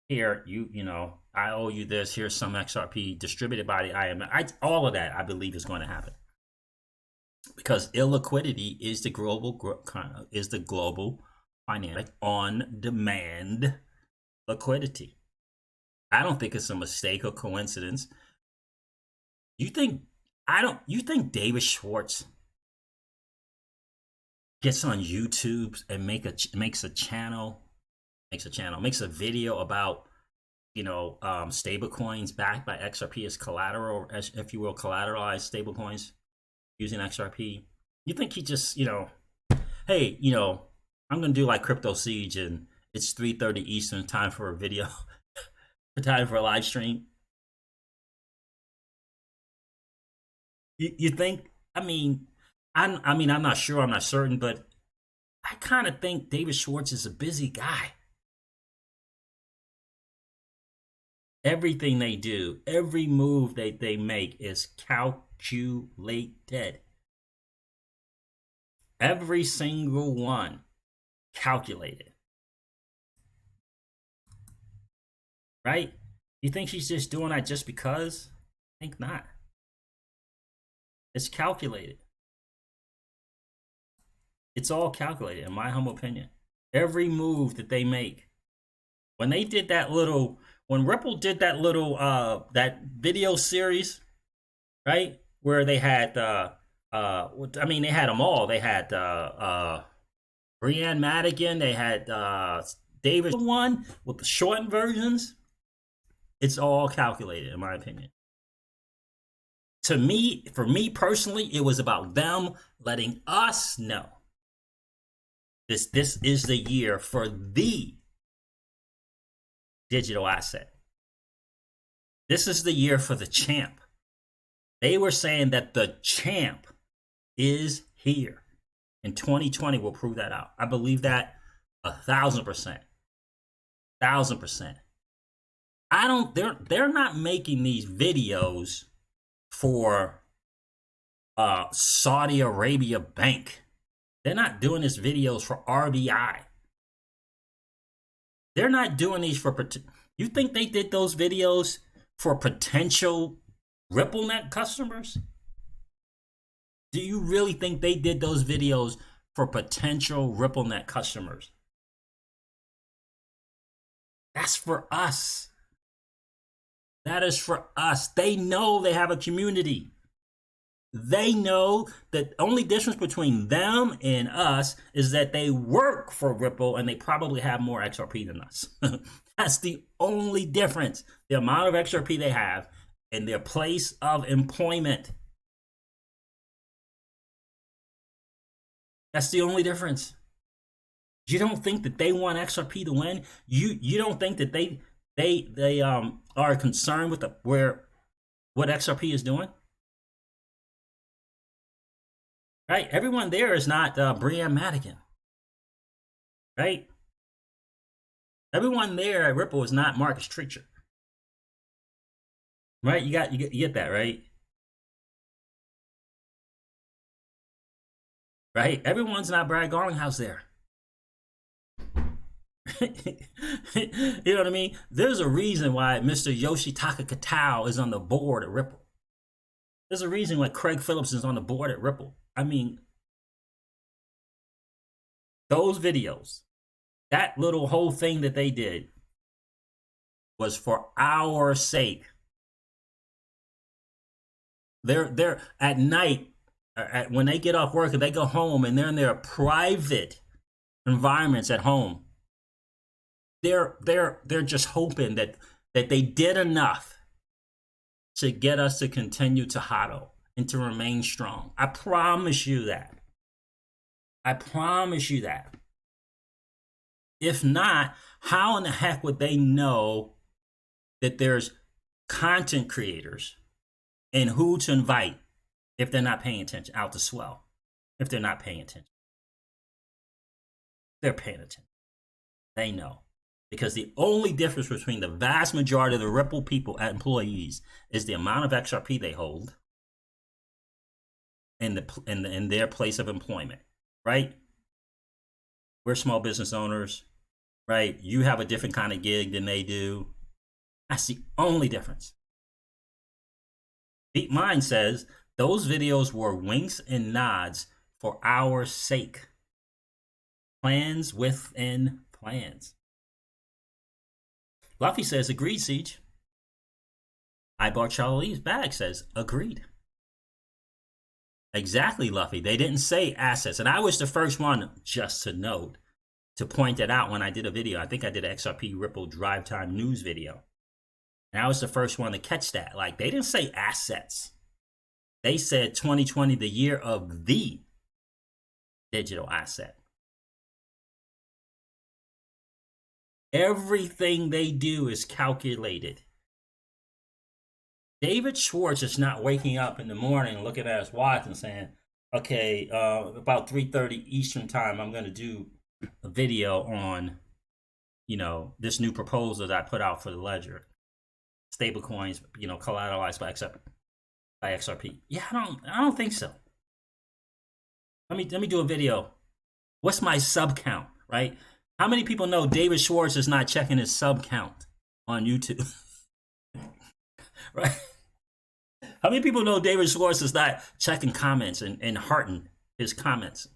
Here, you know, I owe you this. Here's some XRP distributed by the IMF. All of that, I believe, is going to happen because illiquidity is the global financial on demand liquidity. I don't think it's a mistake or coincidence. You think David Schwartz gets on YouTube and makes a video about, you know, stable coins backed by XRP as collateral, as if you will, collateralized stable coins using XRP? You think he just, you know, hey, you know, I'm gonna do like Crypto Siege and it's 3:30 Eastern, time for a video, time for a live stream? You think? I'm not sure. I'm not certain, but I kind of think David Schwartz is a busy guy. Everything they do, every move they make is calculated. Every single one calculated. Right? You think she's just doing that just because? I think not. It's calculated. It's all calculated, in my humble opinion. Every move that they make. When they did that little, when Ripple did that little, that video series, right? Where they had, they had them all. They had, Brianne Madigan. They had, David one with the shortened versions. It's all calculated, in my opinion. To me, for me personally, it was about them letting us know this is the year for the digital asset. This is the year for the champ. They were saying that the champ is here. And 2020 will prove that out. I believe that 1,000%. 1,000%. They're not making these videos for Saudi Arabia Bank. They're not doing these videos for RBI. They're not doing these for. You think they did those videos for potential RippleNet customers? Do you really think they did those videos for potential RippleNet customers? That's for us. That is for us. They know they have a community. They know that the only difference between them and us is that they work for Ripple and they probably have more XRP than us. That's the only difference. The amount of XRP they have and their place of employment. That's the only difference. You don't think that they want XRP to win? You don't think that they are concerned with what XRP is doing? Right? Everyone there is not Brianne Madigan. Right? Everyone there at Ripple is not Marcus Treacher. Right? You get that, right? Right? Everyone's not Brad Garlinghouse there. You know what I mean? There's a reason why Mr. Yoshitaka Katao is on the board at Ripple. There's a reason why Craig Phillips is on the board at Ripple. I mean, those videos, that little whole thing that they did was for our sake. They're at night, when they get off work and they go home and they're in their private environments at home. They're just hoping that they did enough to get us to continue to hodl and to remain strong. I promise you that. I promise you that. If not, how in the heck would they know that there's content creators and who to invite if they're not paying attention out to swell? If they're not paying attention, they're paying attention. They know. Because the only difference between the vast majority of the Ripple people, employees, is the amount of XRP they hold in their place of employment, right? We're small business owners, right? You have a different kind of gig than they do. That's the only difference. Beat Mind says those videos were winks and nods for our sake. Plans within plans. Luffy says, agreed, Siege. I bought Charlie's bag says, agreed. Exactly, Luffy. They didn't say assets. And I was the first one, just to note, to point it out when I did a video. I think I did an XRP Ripple Drive Time News video. And I was the first one to catch that. Like, they didn't say assets. They said 2020, the year of the digital asset. Everything they do is calculated. David Schwartz is not waking up in the morning looking at his watch and saying, okay, about 3:30 Eastern time, I'm going to do a video on, this new proposal that I put out for the ledger. Stable coins, collateralized by XRP. Yeah, I don't think so. Let me do a video. What's my sub count, right? How many people know David Schwartz is not checking his sub count on YouTube? Right? How many people know David Schwartz is not checking comments and hearting his comments?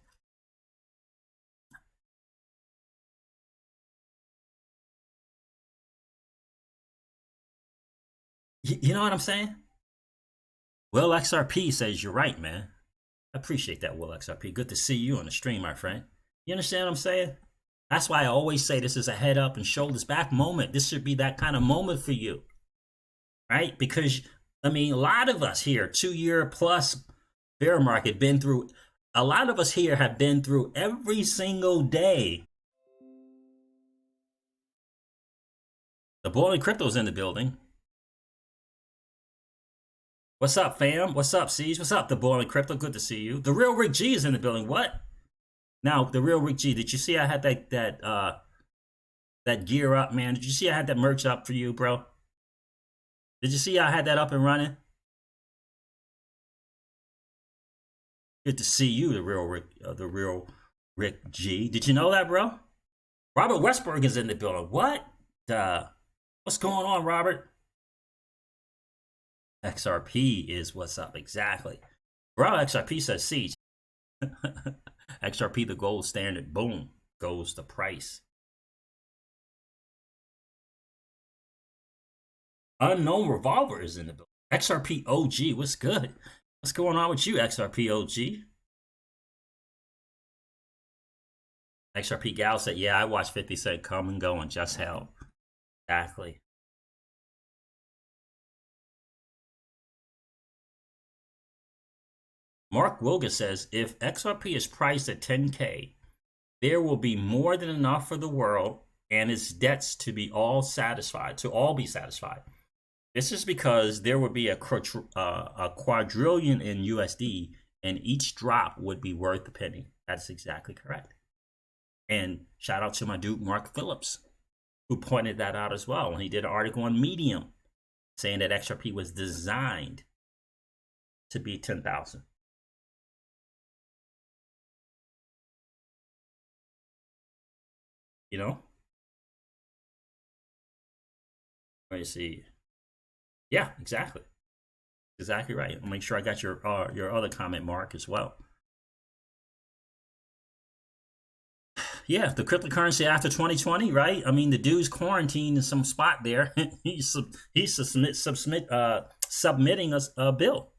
You know what I'm saying? Will XRP says, you're right, man. I appreciate that, Will XRP. Good to see you on the stream, my friend. You understand what I'm saying? That's why I always say this is a head up and shoulders back moment. This should be that kind of moment for you, right? Because, a lot of us here, 2-year plus bear market, a lot of us here have been through every single day. The boiling crypto's in the building. What's up, fam? What's up, Siege? What's up, the boiling crypto? Good to see you. The real Rick G is in the building. What? Now, the real Rick G, did you see I had that gear up, man? Did you see I had that merch up for you, bro? Did you see I had that up and running? Good to see you, the real Rick G. Did you know that, bro? Robert Westberg is in the building. What? What's going on, Robert? XRP is what's up, exactly. Bro, XRP says Siege. XRP, the gold standard, boom, goes the price. Unknown Revolver is in the building. XRP OG, what's good? What's going on with you, XRP OG? XRP Gal said, yeah, I watched 50 Cent come and go and just hell. Exactly. Mark Wilga says, if XRP is priced at 10K, there will be more than enough for the world and its debts to all be satisfied. This is because there would be a quadrillion in USD, and each drop would be worth a penny. That's exactly correct. And shout out to my dude, Mark Phillips, who pointed that out as well when he did an article on Medium saying that XRP was designed to be 10,000. Let me see. Yeah, exactly. Exactly right. I'll make sure I got your other comment, Mark, as well. Yeah, the cryptocurrency after 2020, right? I mean, the dude's quarantined in some spot there. He's submitting a bill.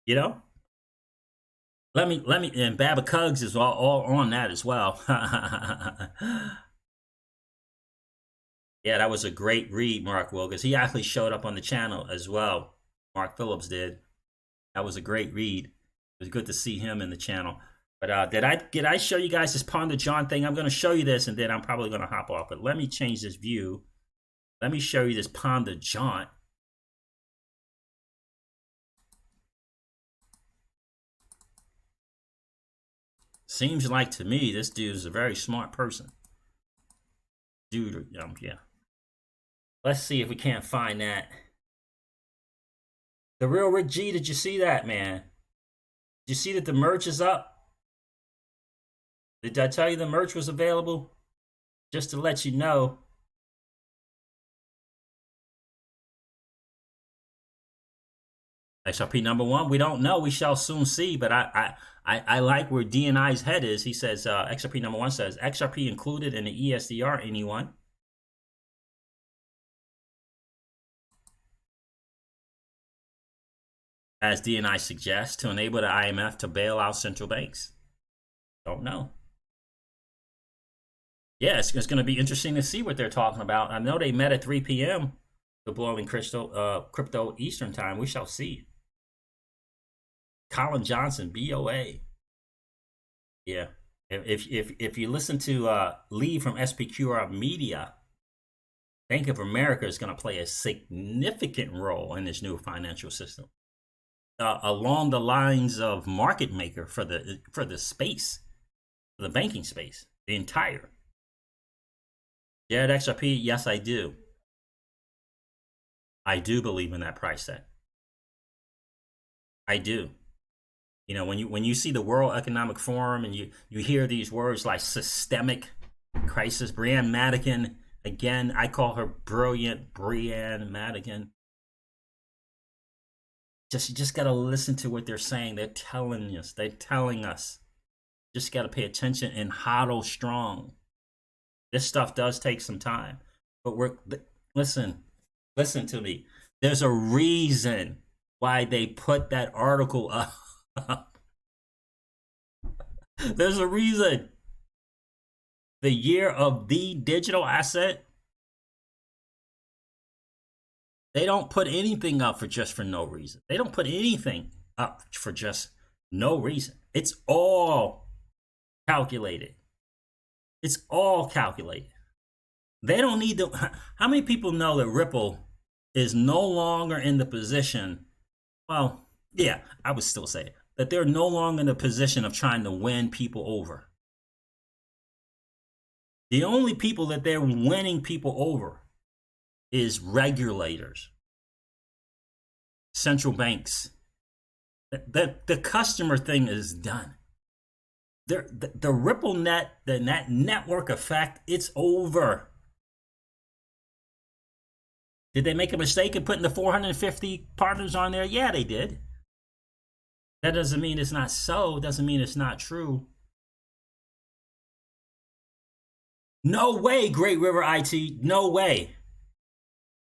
You know, let me, and Baba Cugs is all on that as well. Yeah, that was a great read, Mark Wilkins. He actually showed up on the channel as well. Mark Phillips did. That was a great read. It was good to see him in the channel. But did I show you guys this Ponder John thing? I'm going to show you this, and then I'm probably going to hop off. But let me change this view. Let me show you this Ponder John. Seems like to me this dude is a very smart person. Dude, yeah. Let's see if we can't find that. The real Rick G, did you see that, man? Did you see that the merch is up? Did I tell you the merch was available? Just to let you know. XRP number one, we don't know. We shall soon see. But I like where DNI's head is. He says, XRP number one says, XRP included in the ESDR, anyone? As DNI suggests, to enable the IMF to bail out central banks. Don't know. Yeah, it's going to be interesting to see what they're talking about. I know they met at 3 p.m. the blowing crypto Eastern time. We shall see. Colin Johnson, BOA. Yeah. If you listen to Lee from SPQR Media, Bank of America is going to play a significant role in this new financial system. Along the lines of market maker for the space, for the banking space, the entire. Jared XRP, yes, I do. I do believe in that price set. I do. You know, when you see the World Economic Forum and you hear these words like systemic crisis, Brianne Madigan, again, I call her brilliant, Brianne Madigan. You just got to listen to what they're saying. They're telling us. Just got to pay attention and hodl strong. This stuff does take some time, but listen to me. There's a reason why they put that article up. There's a reason. The year of the digital asset. They don't put anything up for no reason. They don't put anything up for just no reason. It's all calculated. It's all calculated. They don't need to. How many people know that Ripple is no longer in the position? Well, yeah, I would still say it, that they're no longer in the position of trying to win people over. The only people that they're winning people over is regulators, central banks. The customer thing is done. The Ripple net, the network effect, it's over. Did they make a mistake in putting the 450 partners on there? Yeah, they did. That doesn't mean it's not so. Doesn't mean it's not true. No way, Great River IT. No way.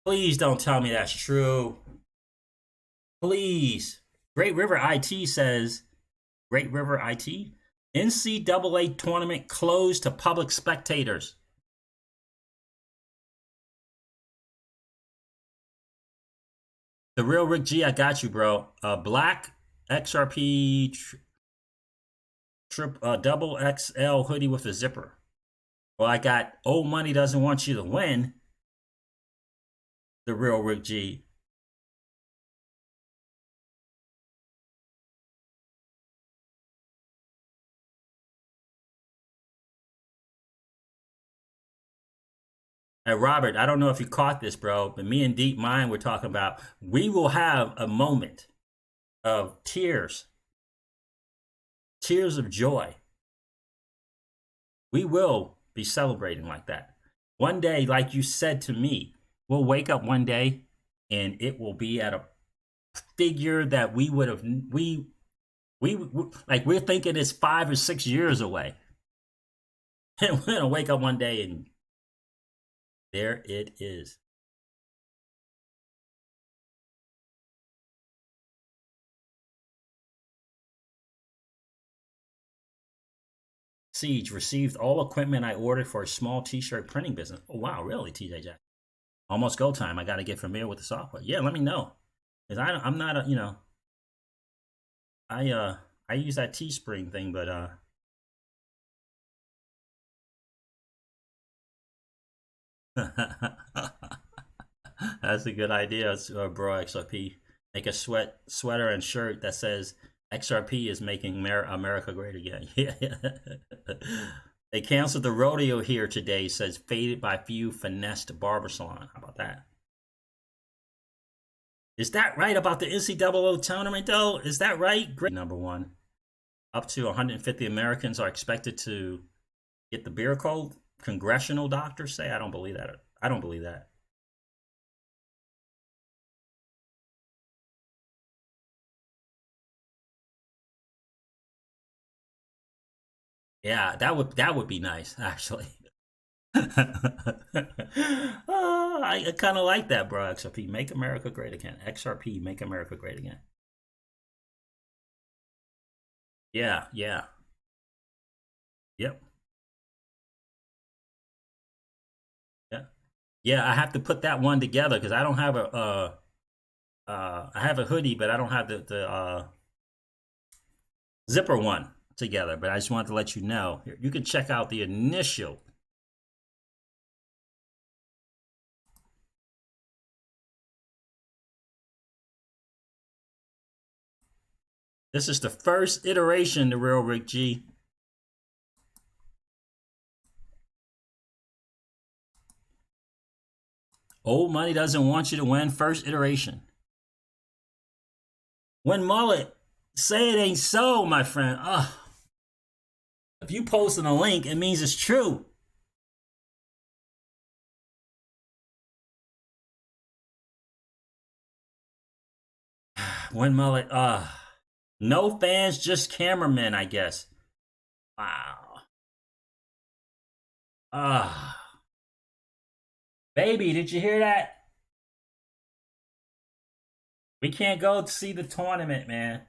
Please don't tell me that's true. Please. Great River IT says, Great River IT, NCAA tournament closed to public spectators. The real Rick G, I got you, bro. Black XRP double XL hoodie with a zipper. Well, I got old money doesn't want you to win. The real Rick G. Hey, Robert, I don't know if you caught this, bro, but me and Deep Mind were talking about we will have a moment of tears of joy. We will be celebrating like that. One day, like you said to me, we'll wake up one day and it will be at a figure that we would have we like we're thinking it's 5 or 6 years away, and we're gonna wake up one day and there it is. Siege received all equipment I ordered for a small t-shirt printing business. Oh wow, really, TJ Jack? Almost go time. I got to get familiar with the software. Yeah, let me know, because I'm not a I I use that Teespring thing, but that's a good idea, bro. XRP, make a sweater and shirt that says XRP is making America great again. Yeah. They canceled the rodeo here today. Says faded by few, finessed barber salon. How about that? Is that right about the NCAA tournament though? Is that right? Great. Number one. Up to 150 Americans are expected to get the beer cold. Congressional doctors say. I don't believe that. I don't believe that. Yeah, that would be nice actually. I kind of like that, bro. XRP, make America great again. XRP, make America great again. Yeah, yeah, yep, yeah, yeah. I have to put that one together because I don't have a. I have a hoodie, but I don't have the zipper one together. But I just wanted to let you know. Here, you can check out the initial. This is the first iteration, the real Rick G. Old money doesn't want you to win. First iteration. When Mullet, say it ain't so, my friend. If you posting a link, it means it's true. When Mullet, no fans, just cameramen, I guess. Wow. Baby, did you hear that? We can't go to see the tournament, man.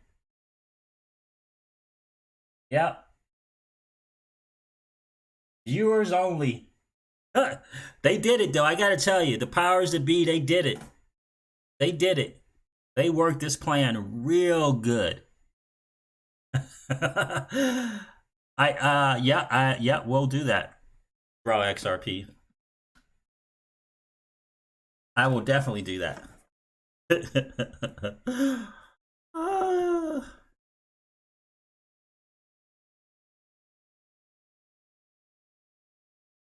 Yep. Viewers only. They did it though. I gotta tell you, the powers that be, they did it. They did it. They worked this plan real good. Yeah, we'll do that, bro. XRP. I will definitely do that.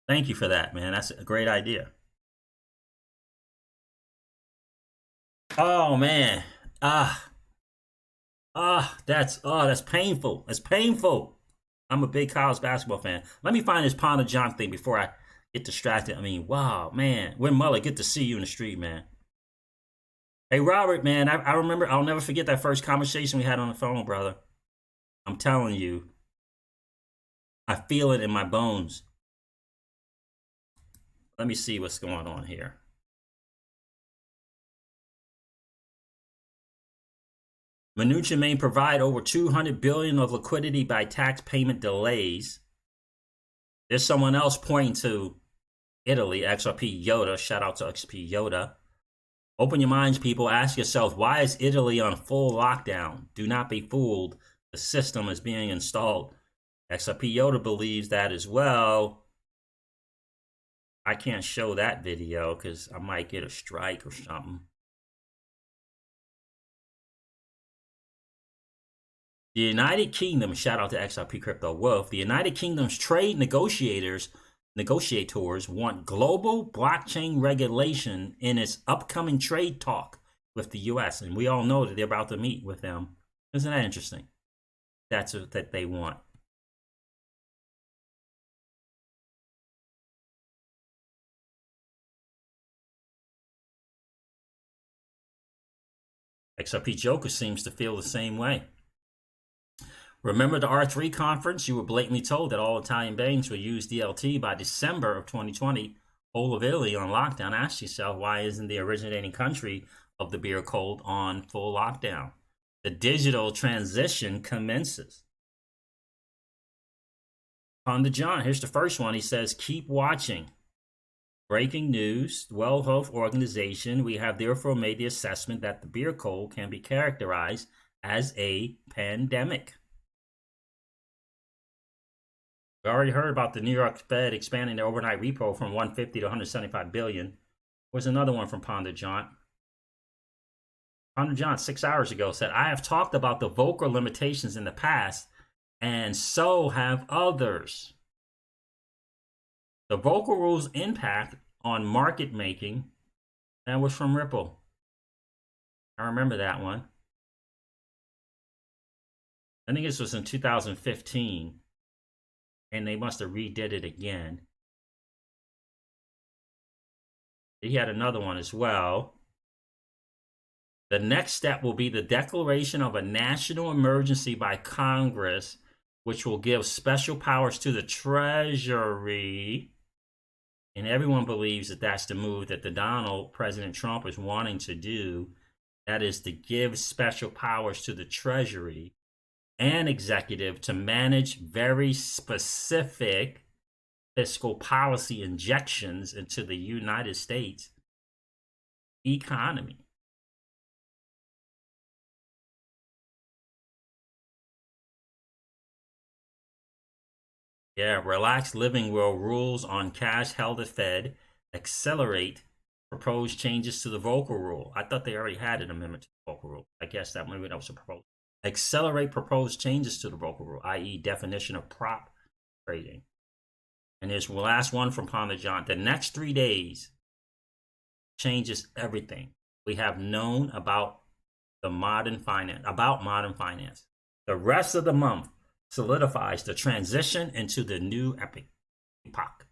Thank you for that, man. That's a great idea. Oh man. Ah, that's painful. It's painful. I'm a big college basketball fan. Let me find this Ponder John thing before I get distracted. I mean, wow, man. When Mullet, good to see you in the street, man. Hey, Robert, man, I remember. I'll never forget that first conversation we had on the phone, brother. I'm telling you, I feel it in my bones. Let me see what's going on here. Mnuchin may provide over 200 billion of liquidity by tax payment delays. There's someone else pointing to Italy, XRP Yoda. Shout out to XP Yoda. Open your minds, people. Ask yourself, why is Italy on full lockdown? Do not be fooled. The system is being installed. XRP Yoda believes that as well. I can't show that video because I might get a strike or something. The United Kingdom, shout out to XRP Crypto Wolf, the United Kingdom's trade negotiators want global blockchain regulation in its upcoming trade talk with the US. And we all know that they're about to meet with them. Isn't that interesting? That's what that they want. XRP Joker seems to feel the same way. Remember the R3 conference? You were blatantly told that all Italian banks would use DLT by December of 2020. Whole of Italy on lockdown. Ask yourself, why isn't the originating country of the beer cold on full lockdown? The digital transition commences. Ponder John, here's the first one. He says, keep watching. Breaking news, World Health Organization, we have therefore made the assessment that the beer cold can be characterized as a pandemic. We already heard about the New York Fed expanding their overnight repo from 150 to 175 billion. Where's another one from Ponder John? Ponder John 6 hours ago said, I have talked about the Volcker limitations in the past, and so have others. The Volcker rules impact on market making. That was from Ripple. I remember that one. I think this was in 2015. And they must have redid it again. He had another one as well. The next step will be the declaration of a national emergency by Congress, which will give special powers to the Treasury. And everyone believes that that's the move that President Trump is wanting to do. That is to give special powers to the Treasury and executive to manage very specific fiscal policy injections into the United States economy. Yeah, relaxed living will rules on cash held at Fed accelerate proposed changes to the Volcker rule. I thought they already had an amendment to the Volcker rule. I guess that maybe that was a proposal. Accelerate proposed changes to the Volcker rule, i.e. definition of prop trading. And there's the last one from Ponder John. The next 3 days changes everything we have known about modern finance. The rest of the month solidifies the transition into the new epoch.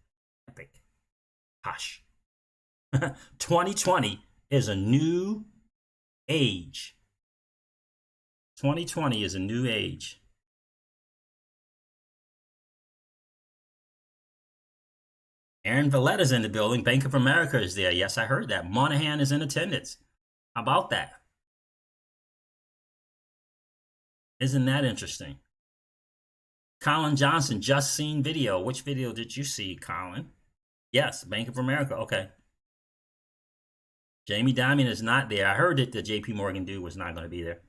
2020 is a new age. 2020 is a new age. Aaron Valletta's in the building. Bank of America is there. Yes, I heard that. Monahan is in attendance. How about that? Isn't that interesting? Colin Johnson, just seen video. Which video did you see, Colin? Yes, Bank of America. Okay. Jamie Dimon is not there. I heard that the JP Morgan dude was not going to be there.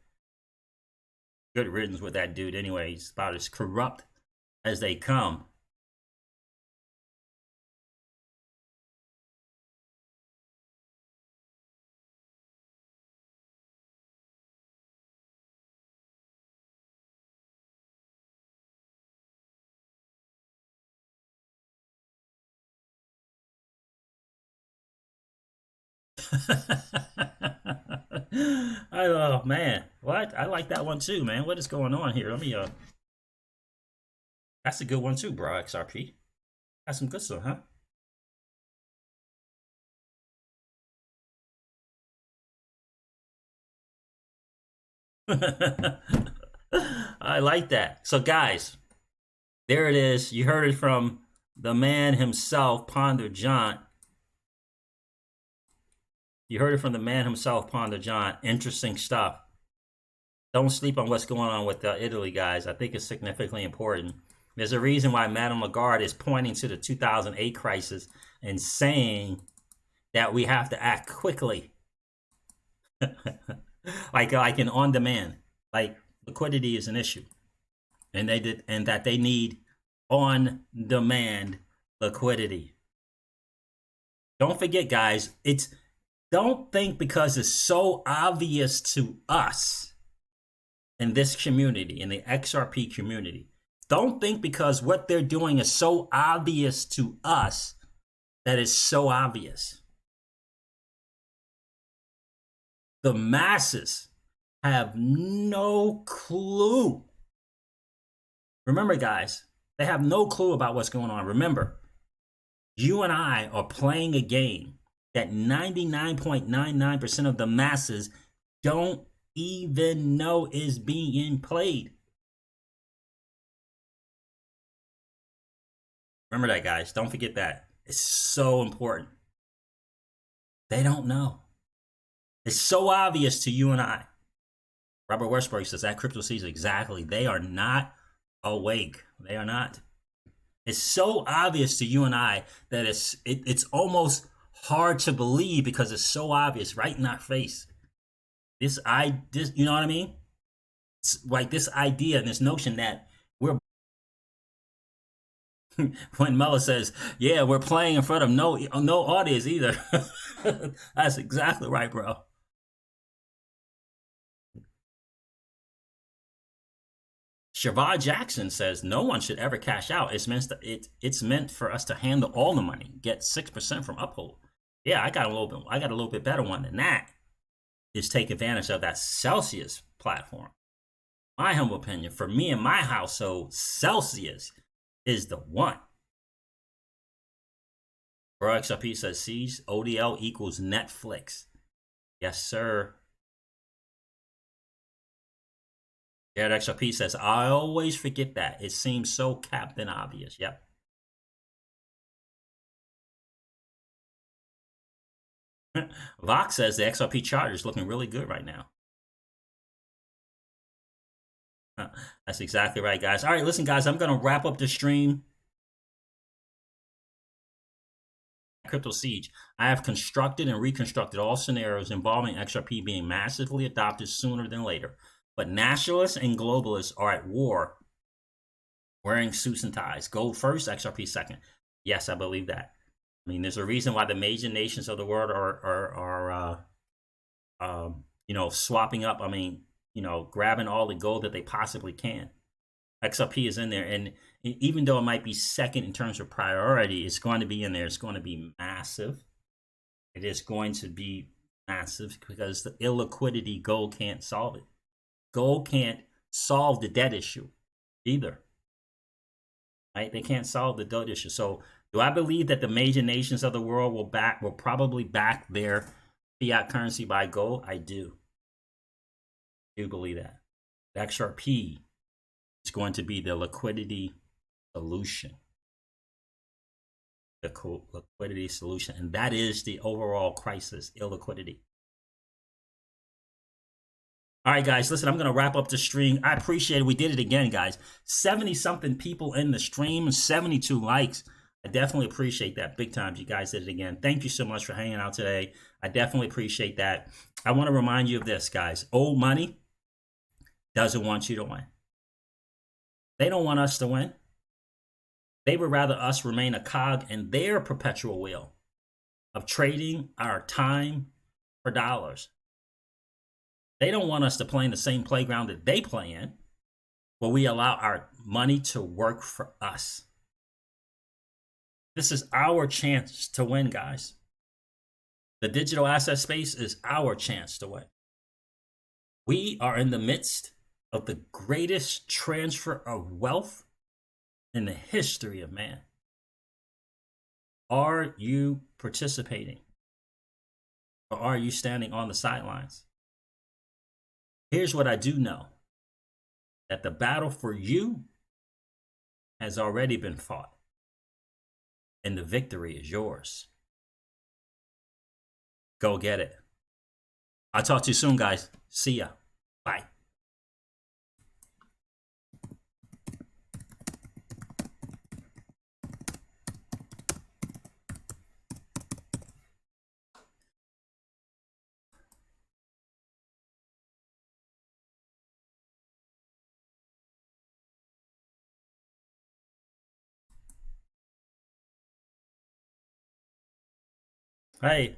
Good riddance with that dude anyway. He's about as corrupt as they come. Oh man, what? I like that one too, man. What is going on here? Let me that's a good one too, bro. XRP. That's some good stuff, huh? I like that. So guys, there it is. You heard it from the man himself, Ponder John. You heard it from the man himself, Ponder John. Interesting stuff. Don't sleep on what's going on with Italy, guys. I think it's significantly important. There's a reason why Madame Lagarde is pointing to the 2008 crisis and saying that we have to act quickly. like in on demand. Like liquidity is an issue. And that they need on demand liquidity. Don't forget, guys, don't think because it's so obvious to us in this community, in the XRP community. Don't think because what they're doing is so obvious to us that it's so obvious. The masses have no clue. Remember, guys, they have no clue about what's going on. Remember, you and I are playing a game that 99.99% of the masses don't even know is being played. Remember that, guys. Don't forget that. It's so important. They don't know. It's so obvious to you and I. Robert Westbrook says that crypto sees exactly. They are not awake. They are not. It's so obvious to you and I that it's almost hard to believe because it's so obvious right in our face. This you know what I mean? It's like this idea and this notion that we're when Mella says, "Yeah, we're playing in front of no audience either." That's exactly right, bro. Shavon Jackson says no one should ever cash out. It's meant for us to handle all the money, get 6% from Uphold. Yeah, I got a little bit better one than that. Is take advantage of that Celsius platform. My humble opinion, for me and my household, Celsius is the one. Bro XRP says Siege ODL equals Netflix. Yes, sir. Jared XRP says, I always forget that. It seems so Captain Obvious. Yep. Vox says the XRP chart is looking really good right now. That's exactly right, guys. All right, listen, guys, I'm going to wrap up the stream. Crypto Siege. I have constructed and reconstructed all scenarios involving XRP being massively adopted sooner than later. But nationalists and globalists are at war wearing suits and ties. Gold first, XRP second. Yes, I believe that. I mean, there's a reason why the major nations of the world are swapping up. I mean, grabbing all the gold that they possibly can. XRP is in there, and even though it might be second in terms of priority, it's going to be in there. It's going to be massive. It is going to be massive because the illiquidity gold can't solve it. Gold can't solve the debt issue either. Right? They can't solve the debt issue. So, do I believe that the major nations of the world will probably back their fiat currency by gold? I do. I do believe that. The XRP is going to be the liquidity solution. The liquidity solution. And that is the overall crisis, illiquidity. All right, guys, listen, I'm going to wrap up the stream. I appreciate it. We did it again, guys. 70-something people in the stream, 72 likes. I definitely appreciate that. Big time. You guys did it again. Thank you so much for hanging out today. I definitely appreciate that. I want to remind you of this, guys. Old money doesn't want you to win. They don't want us to win. They would rather us remain a cog in their perpetual wheel of trading our time for dollars. They don't want us to play in the same playground that they play in, where we allow our money to work for us. This is our chance to win, guys. The digital asset space is our chance to win. We are in the midst of the greatest transfer of wealth in the history of man. Are you participating? Or are you standing on the sidelines? Here's what I do know. That the battle for you has already been fought. And the victory is yours. Go get it. I'll talk to you soon, guys. See ya. Bye. Hey.